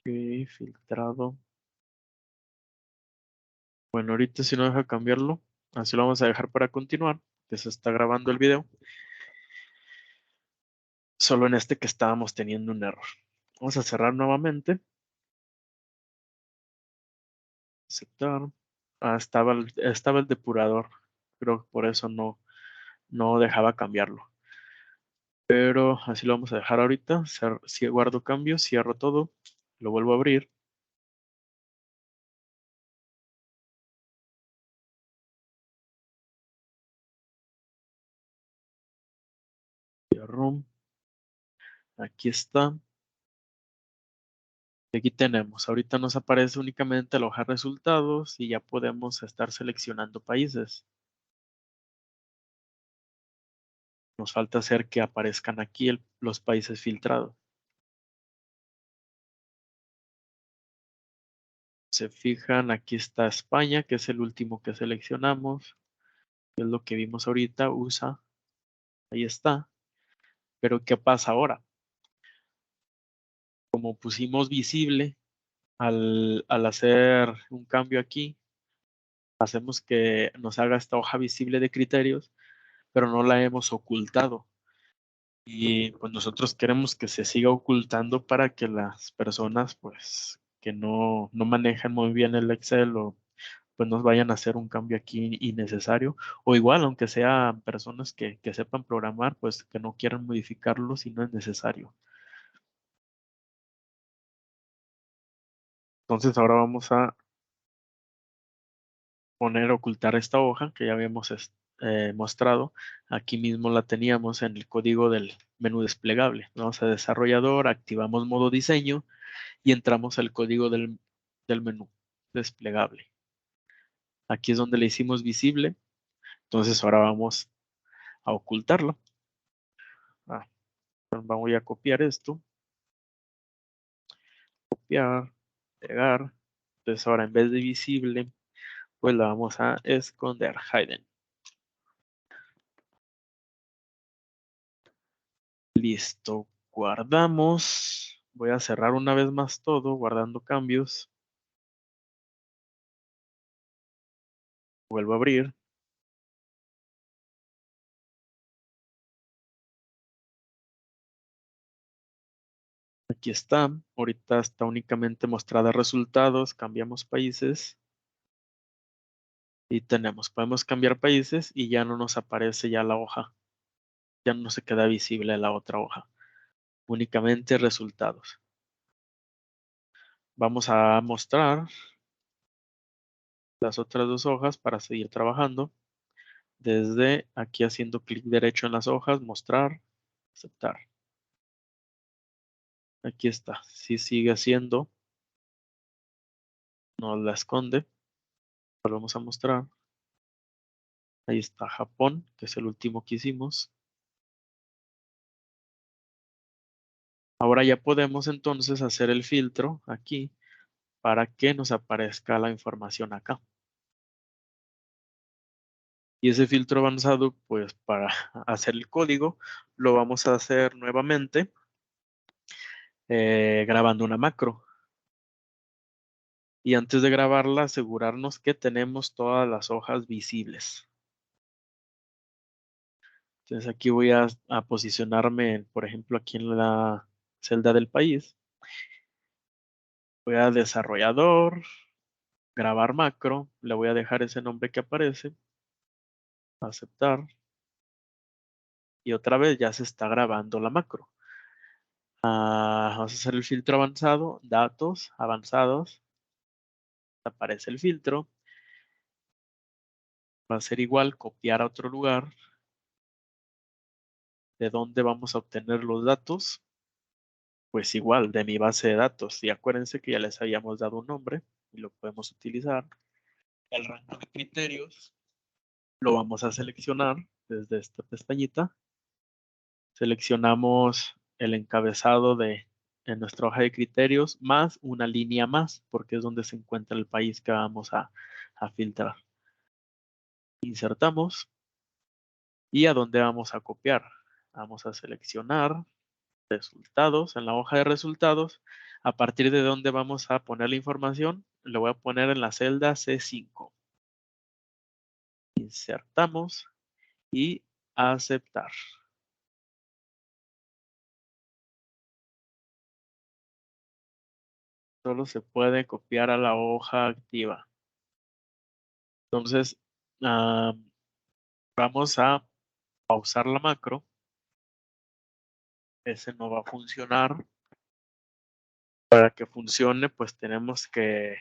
Ok, filtrado. Bueno, ahorita si no deja cambiarlo, así lo vamos a dejar para continuar, que se está grabando el video. Solo en este que estábamos teniendo un error. Vamos a cerrar nuevamente. Aceptar. Estaba el depurador. Creo que por eso no dejaba cambiarlo. Pero así lo vamos a dejar ahorita. Si guardo cambios, cierro todo. Lo vuelvo a abrir. Cierro. Aquí está. Y aquí tenemos. Ahorita nos aparece únicamente la hoja de resultados y ya podemos estar seleccionando países. Nos falta hacer que aparezcan aquí los países filtrados. Se fijan, aquí está España, que es el último que seleccionamos. Es lo que vimos ahorita, USA. Ahí está. Pero ¿qué pasa ahora? Como pusimos visible, al hacer un cambio aquí, hacemos que nos haga esta hoja visible de criterios, pero no la hemos ocultado. Y pues nosotros queremos que se siga ocultando para que las personas pues que no manejan muy bien el Excel o pues nos vayan a hacer un cambio aquí innecesario. O igual, aunque sean personas que sepan programar, pues que no quieran modificarlo si no es necesario. Entonces ahora vamos a ocultar esta hoja que ya habíamos mostrado. Aquí mismo la teníamos en el código del menú desplegable. Vamos a desarrollador, activamos modo diseño y entramos al código del menú desplegable. Aquí es donde le hicimos visible. Entonces ahora vamos a ocultarlo. Voy a copiar esto, copiar, pegar. Entonces ahora en vez de visible, pues la vamos a esconder, hidden. Listo, guardamos. Voy a cerrar una vez más todo, guardando cambios. Vuelvo a abrir. Aquí está. Ahorita está únicamente mostrada resultados. Cambiamos países. Y podemos cambiar países y ya no nos aparece ya la hoja. Ya no se queda visible la otra hoja. Únicamente resultados. Vamos a mostrar las otras dos hojas para seguir trabajando. Desde aquí haciendo clic derecho en las hojas, mostrar, aceptar. Aquí está. Si sigue haciendo, nos la esconde. Volvemos a mostrar. Ahí está Japón, que es el último que hicimos. Ahora ya podemos entonces hacer el filtro aquí para que nos aparezca la información acá. Y ese filtro avanzado, pues para hacer el código, lo vamos a hacer nuevamente grabando una macro. Y antes de grabarla, asegurarnos que tenemos todas las hojas visibles. Entonces aquí voy a posicionarme, por ejemplo, aquí en la celda del país. Voy a desarrollador, grabar macro, le voy a dejar ese nombre que aparece, aceptar. Y otra vez ya se está grabando la macro. Vamos a hacer el filtro avanzado, datos avanzados. Aparece el filtro. Va a ser igual, copiar a otro lugar. ¿De dónde vamos a obtener los datos? Pues igual, de mi base de datos. Y acuérdense que ya les habíamos dado un nombre y lo podemos utilizar. El rango de criterios lo vamos a seleccionar desde esta pestañita. Seleccionamos el encabezado en nuestra hoja de criterios más una línea más, porque es donde se encuentra el país que vamos a filtrar. Insertamos y a dónde vamos a copiar. Vamos a seleccionar resultados en la hoja de resultados. A partir de dónde vamos a poner la información, lo voy a poner en la celda C5. Insertamos y aceptar. Solo se puede copiar a la hoja activa. Entonces, vamos a pausar la macro. Ese no va a funcionar. Para que funcione, pues tenemos que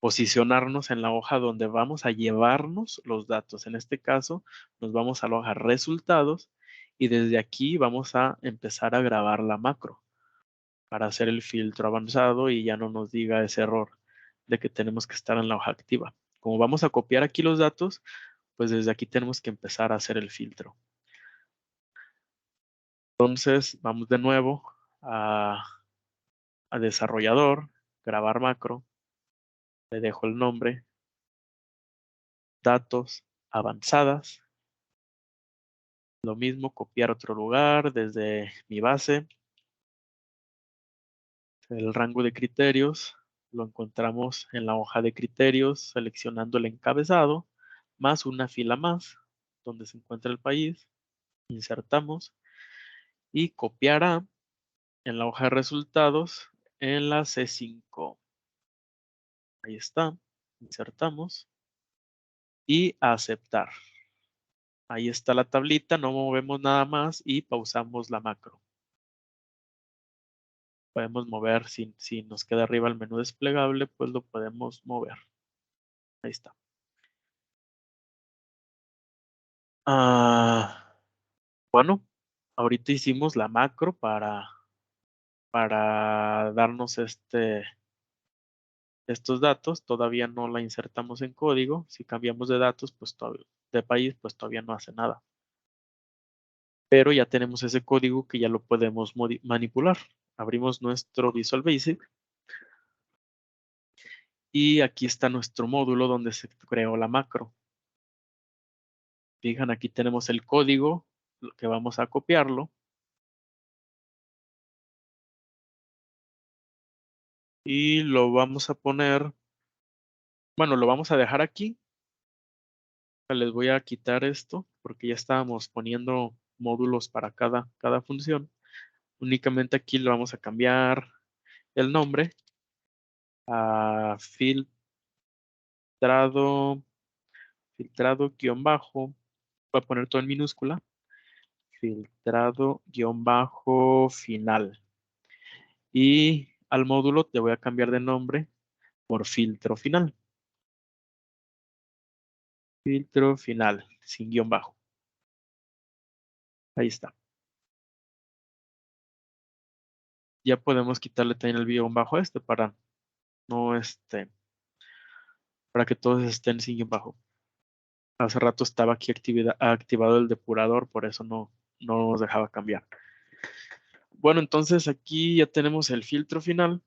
posicionarnos en la hoja donde vamos a llevarnos los datos. En este caso, nos vamos a la hoja resultados y desde aquí vamos a empezar a grabar la macro para hacer el filtro avanzado y ya no nos diga ese error de que tenemos que estar en la hoja activa. Como vamos a copiar aquí los datos, pues desde aquí tenemos que empezar a hacer el filtro. Entonces, vamos de nuevo a desarrollador, grabar macro, le dejo el nombre, datos avanzadas, lo mismo, copiar otro lugar desde mi base, el rango de criterios, lo encontramos en la hoja de criterios, seleccionando el encabezado, más una fila más, donde se encuentra el país, insertamos y copiará en la hoja de resultados en la C5. Ahí está, insertamos y aceptar. Ahí está la tablita, no movemos nada más y pausamos la macro. Podemos mover, si nos queda arriba el menú desplegable, pues lo podemos mover. Ahí está. Bueno, ahorita hicimos la macro para darnos estos datos. Todavía no la insertamos en código. Si cambiamos de datos, pues de país, pues todavía no hace nada. Pero ya tenemos ese código que ya lo podemos manipular. Abrimos nuestro Visual Basic. Y aquí está nuestro módulo donde se creó la macro. Fijan, aquí tenemos el código que vamos a copiarlo. Y lo vamos a poner, bueno, lo vamos a dejar aquí. Les voy a quitar esto porque ya estábamos poniendo módulos para cada función. Únicamente aquí le vamos a cambiar el nombre a filtrado guión bajo. Voy a poner todo en minúscula. Filtrado guión bajo final. Y al módulo te voy a cambiar de nombre por filtro final. Filtro final, sin guión bajo. Ahí está. Ya podemos quitarle también el guión bajo para no para que todos estén sin guión bajo. Hace rato estaba aquí activado el depurador, por eso no nos dejaba cambiar. Bueno, entonces aquí ya tenemos el filtro final.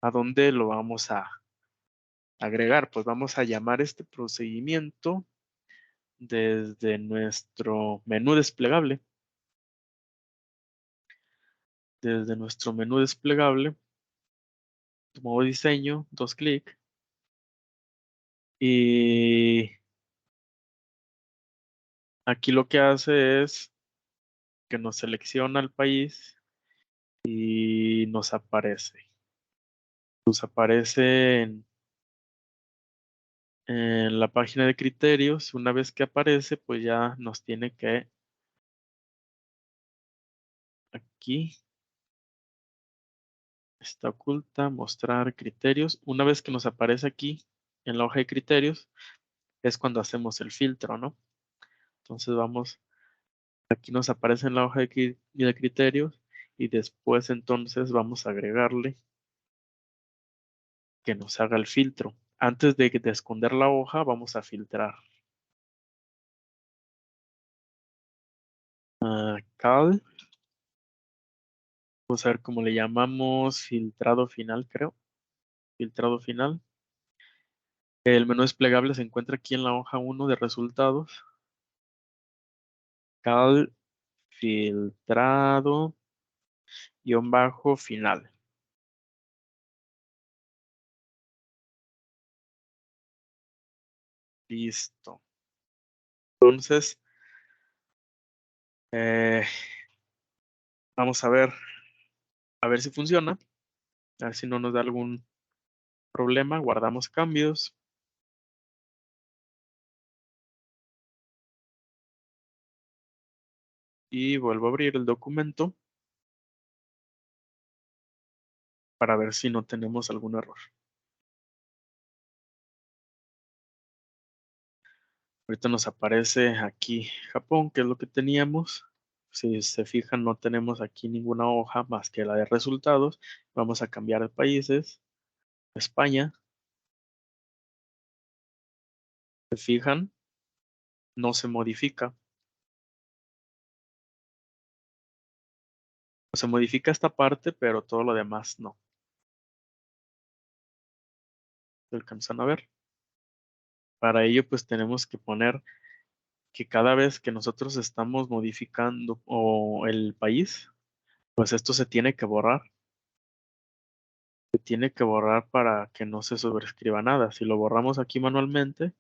¿A dónde lo vamos a agregar? Pues vamos a llamar este procedimiento desde nuestro menú desplegable. Desde nuestro menú desplegable, modo diseño, dos clics. Y aquí lo que hace es que nos selecciona el país y nos aparece. Nos aparece en la página de criterios. Una vez que aparece, pues ya nos tiene que aquí está oculta, mostrar criterios. Una vez que nos aparece aquí en la hoja de criterios, es cuando hacemos el filtro, ¿no? Entonces vamos, aquí nos aparece en la hoja de criterios y después entonces vamos a agregarle que nos haga el filtro. Antes de esconder la hoja, vamos a filtrar. Cal, vamos a ver cómo le llamamos, filtrado final, creo. Filtrado final. El menú desplegable se encuentra aquí en la hoja 1 de resultados. Cal filtrado bajo final. Listo. Entonces, eh, vamos a ver si funciona. A ver si no nos da algún problema. Guardamos cambios. Y vuelvo a abrir el documento para ver si no tenemos algún error. Ahorita nos aparece aquí Japón, que es lo que teníamos. Si se fijan, no tenemos aquí ninguna hoja más que la de resultados. Vamos a cambiar de países. España. Se fijan, no se modifica. Se modifica esta parte, pero todo lo demás no. ¿Se alcanzan a ver? Para ello, pues tenemos que poner que cada vez que nosotros estamos modificando o el país, pues esto se tiene que borrar. Se tiene que borrar para que no se sobrescriba nada. Si lo borramos aquí manualmente,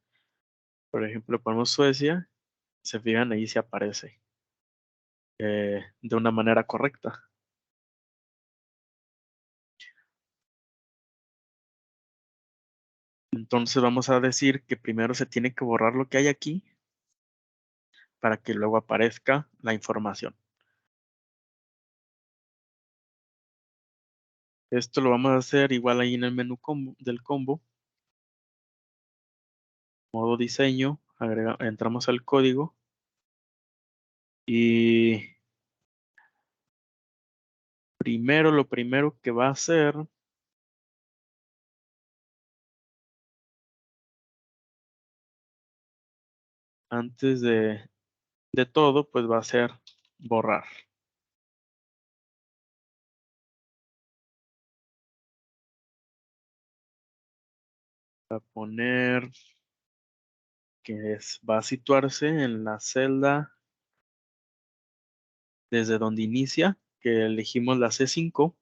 por ejemplo, ponemos Suecia, se fijan ahí se aparece de una manera correcta. Entonces vamos a decir que primero se tiene que borrar lo que hay aquí para que luego aparezca la información. Esto lo vamos a hacer igual ahí en el menú del combo. Modo diseño, entramos al código y lo primero que va a hacer antes de todo, pues va a ser borrar. Va a poner que va a situarse en la celda desde donde inicia, que elegimos la C5.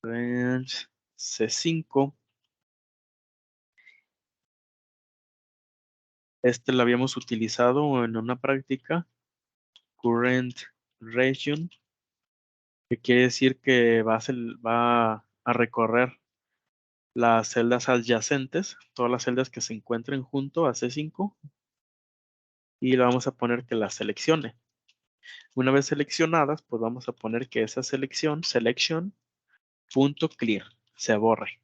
Range C5. Este lo habíamos utilizado en una práctica, current region, que quiere decir que va a recorrer las celdas adyacentes, todas las celdas que se encuentren junto a C5, y le vamos a poner que las seleccione. Una vez seleccionadas, pues vamos a poner que esa selection.clear, se borre.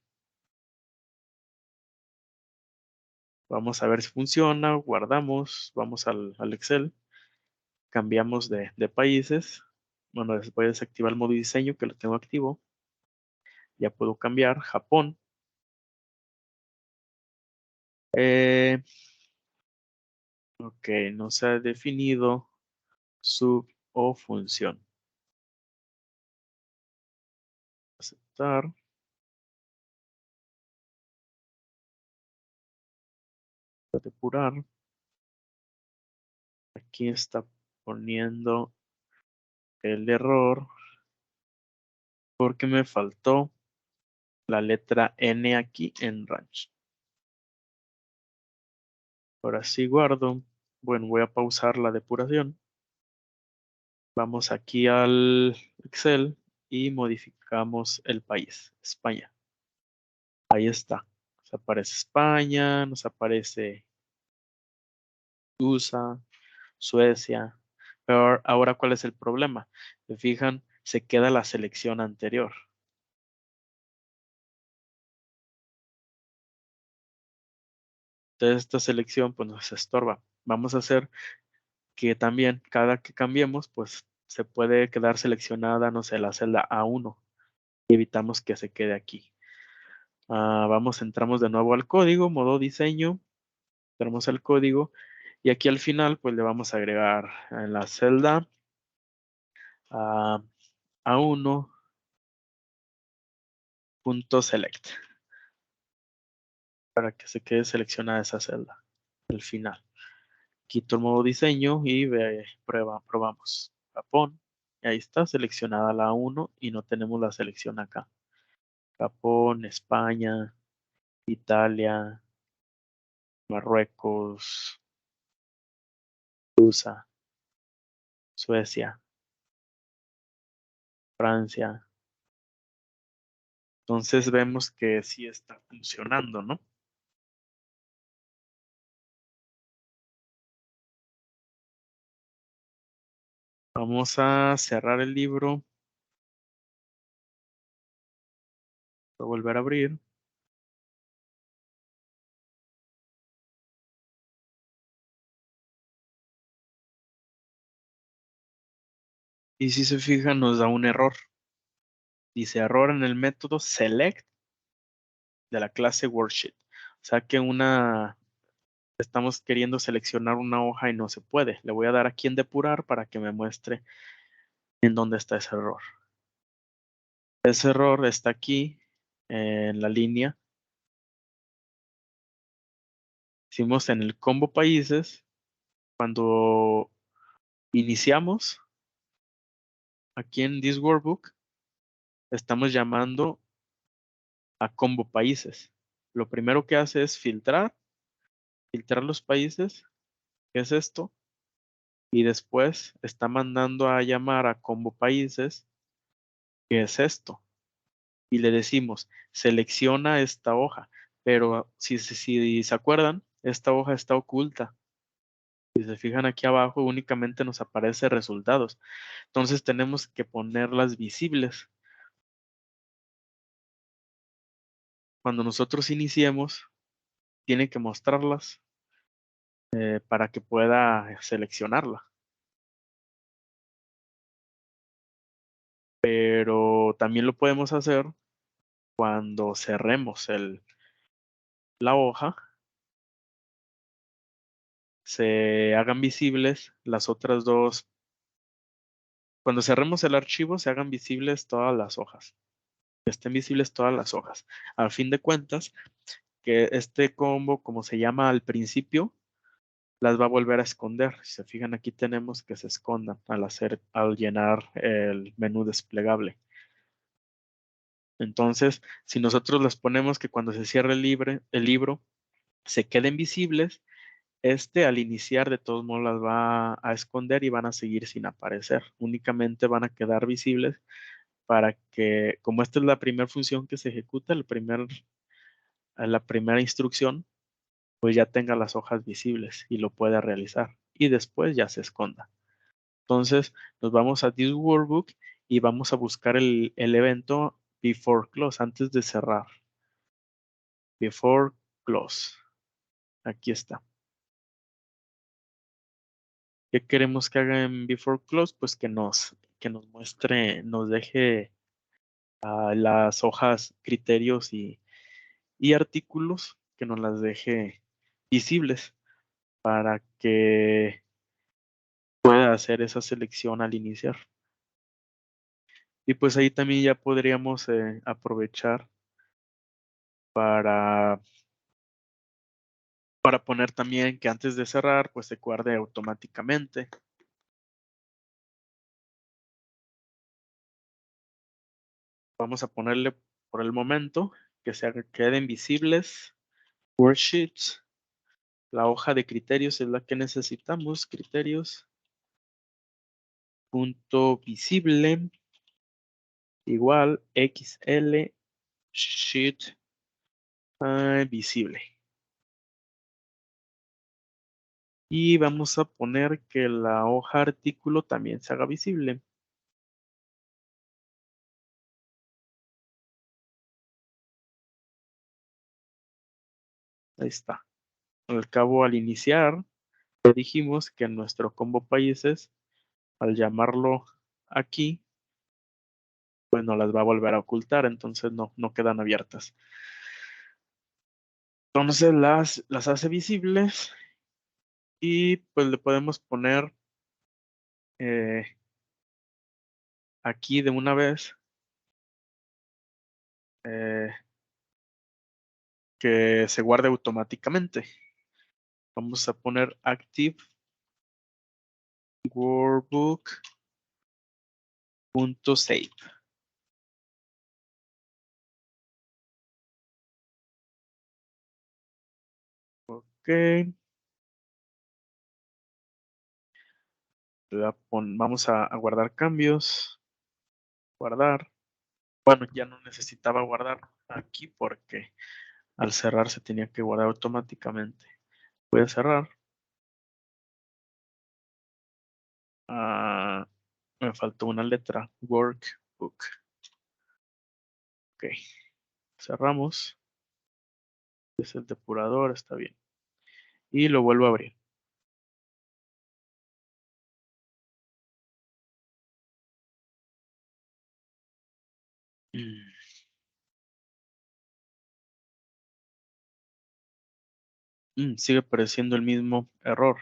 Vamos a ver si funciona, guardamos, vamos al Excel, cambiamos de países. Bueno, voy a desactivar el modo diseño que lo tengo activo. Ya puedo cambiar Japón. Ok, no se ha definido sub o función. Aceptar. Depurar. Aquí está poniendo el error porque me faltó la letra N aquí en ranch. Ahora sí guardo. Bueno, voy a pausar la depuración. Vamos aquí al Excel y modificamos el país, España. Ahí está. Nos aparece España, nos aparece USA, Suecia. Pero ahora, ¿cuál es el problema? Se fijan, se queda la selección anterior. Entonces, esta selección pues nos estorba. Vamos a hacer que también cada que cambiemos, pues se puede quedar seleccionada, no sé, la celda A1 y evitamos que se quede aquí. Entramos de nuevo al código, modo diseño, tenemos el código y aquí al final pues le vamos a agregar en la celda A1.select para que se quede seleccionada esa celda al final. Quito el modo diseño y probamos. Japón. Y ahí está seleccionada la 1 y no tenemos la selección acá. Japón, España, Italia, Marruecos, USA, Suecia, Francia. Entonces vemos que sí está funcionando, ¿no? Vamos a cerrar el libro. Voy a volver a abrir. Y si se fijan, nos da un error. Dice error en el método select de la clase worksheet. O sea que estamos queriendo seleccionar una hoja y no se puede. Le voy a dar aquí en depurar para que me muestre en dónde está ese error. Ese error está aquí en la línea. Hicimos en el combo países. Cuando iniciamos aquí en this workbook, estamos llamando a combo países. Lo primero que hace es filtrar los países, que es esto, y después está mandando a llamar a combo países, que es esto. Y le decimos, selecciona esta hoja, pero si se acuerdan, esta hoja está oculta. Si se fijan aquí abajo, únicamente nos aparece resultados. Entonces tenemos que ponerlas visibles. Cuando nosotros iniciemos, tiene que mostrarlas para que pueda seleccionarla. Pero también lo podemos hacer cuando cerremos la hoja, se hagan visibles las otras dos. Cuando cerremos el archivo, se hagan visibles todas las hojas. Que estén visibles todas las hojas. Al fin de cuentas, que este combo, como se llama al principio, las va a volver a esconder. Si se fijan, aquí tenemos que se escondan al llenar el menú desplegable. Entonces, si nosotros les ponemos que cuando se cierre el libro se queden visibles, al iniciar de todos modos las va a esconder y van a seguir sin aparecer. Únicamente van a quedar visibles para que, como esta es la primera función que se ejecuta, la primera instrucción, pues ya tenga las hojas visibles y lo pueda realizar. Y después ya se esconda. Entonces, nos vamos a this workbook y vamos a buscar el evento before close, antes de cerrar. Before close. Aquí está. ¿Qué queremos que haga en before close? Pues que nos muestre, nos deje las hojas, criterios y artículos, que nos las deje visibles para que pueda hacer esa selección al iniciar. Y pues ahí también ya podríamos aprovechar para, para poner también que antes de cerrar, pues se guarde automáticamente. Vamos a ponerle por el momento que queden visibles worksheets. La hoja de criterios es la que necesitamos. Criterios. Punto visible igual XL sheet visible. Y vamos a poner que la hoja artículo también se haga visible. Ahí está. Al cabo, al iniciar, le dijimos que nuestro combo países, al llamarlo aquí, pues no las va a volver a ocultar, entonces no quedan abiertas. Entonces las hace visibles y pues le podemos poner aquí de una vez eh, que se guarde automáticamente. Vamos a poner active workbook.save. Ok. Vamos a guardar cambios. Guardar. Bueno, ya no necesitaba guardar aquí porque al cerrar se tenía que guardar automáticamente. Voy a cerrar. Ah, me faltó una letra. Workbook. Ok. Cerramos. Es el depurador, está bien. Y lo vuelvo a abrir. Sigue apareciendo el mismo error.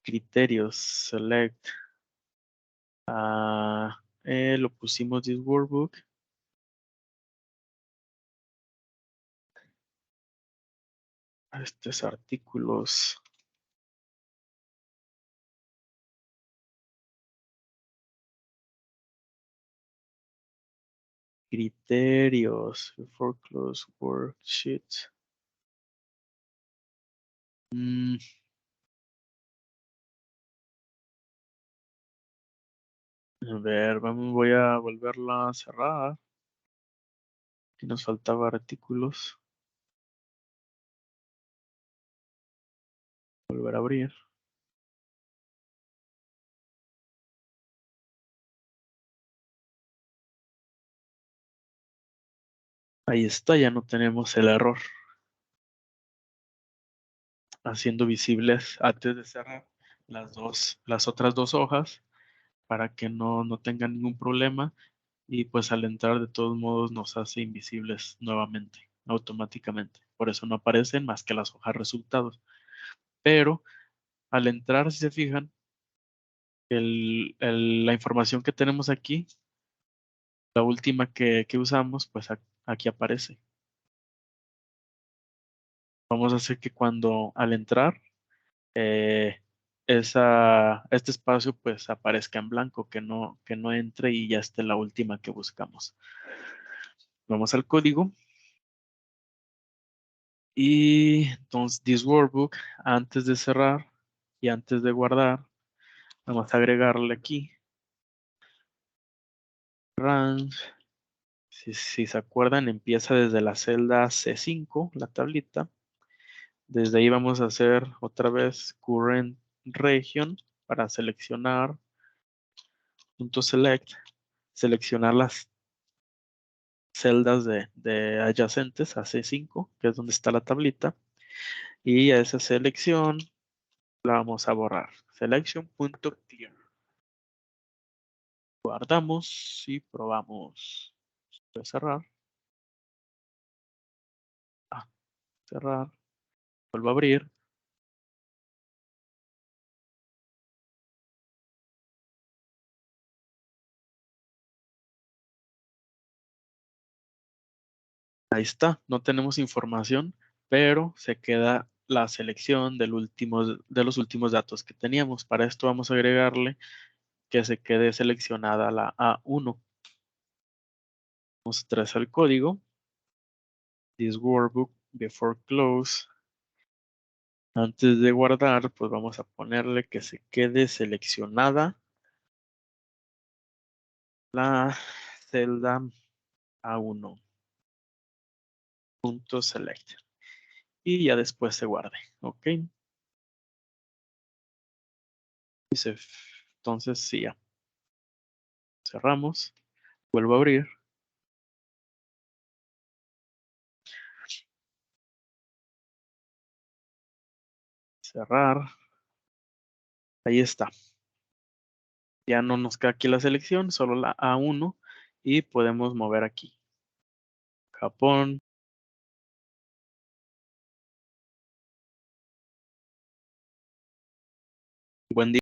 Criterios, select. Lo pusimos this workbook. Estos artículos. Criterios. For close worksheet. A ver, voy a volverla a cerrar. Aquí nos faltaba artículos. Volver a abrir. Ahí está, ya no tenemos el error. Haciendo visibles antes de cerrar las otras dos hojas para que no tengan ningún problema y pues al entrar de todos modos nos hace invisibles nuevamente, automáticamente. Por eso no aparecen más que las hojas resultados. Pero al entrar, si se fijan, la información que tenemos aquí, la última que usamos, pues aquí aparece. Vamos a hacer que cuando al entrar, eh, este espacio pues aparezca en blanco, que no entre y ya esté la última que buscamos. Vamos al código y entonces this workbook, antes de cerrar y antes de guardar, vamos a agregarle aquí range. Si se acuerdan, empieza desde la celda C5, la tablita. Desde ahí vamos a hacer otra vez current region para seleccionar punto select, seleccionar las celdas de adyacentes a C5, que es donde está la tablita, y a esa selección la vamos a borrar. Selection.clear. Guardamos y probamos. Voy a cerrar. Cerrar. Vuelvo a abrir. Ahí está, no tenemos información, pero se queda la selección de los últimos datos que teníamos. Para esto vamos a agregarle que se quede seleccionada la A1. Vamos a traer el código. This workbook before close. Antes de guardar, pues vamos a ponerle que se quede seleccionada la celda A1. .select. Y ya después se guarde. Ok. Entonces, sí, ya. Cerramos. Vuelvo a abrir. Cerrar. Ahí está. Ya no nos queda aquí la selección, solo la A1 y podemos mover aquí. Japón. Buen día.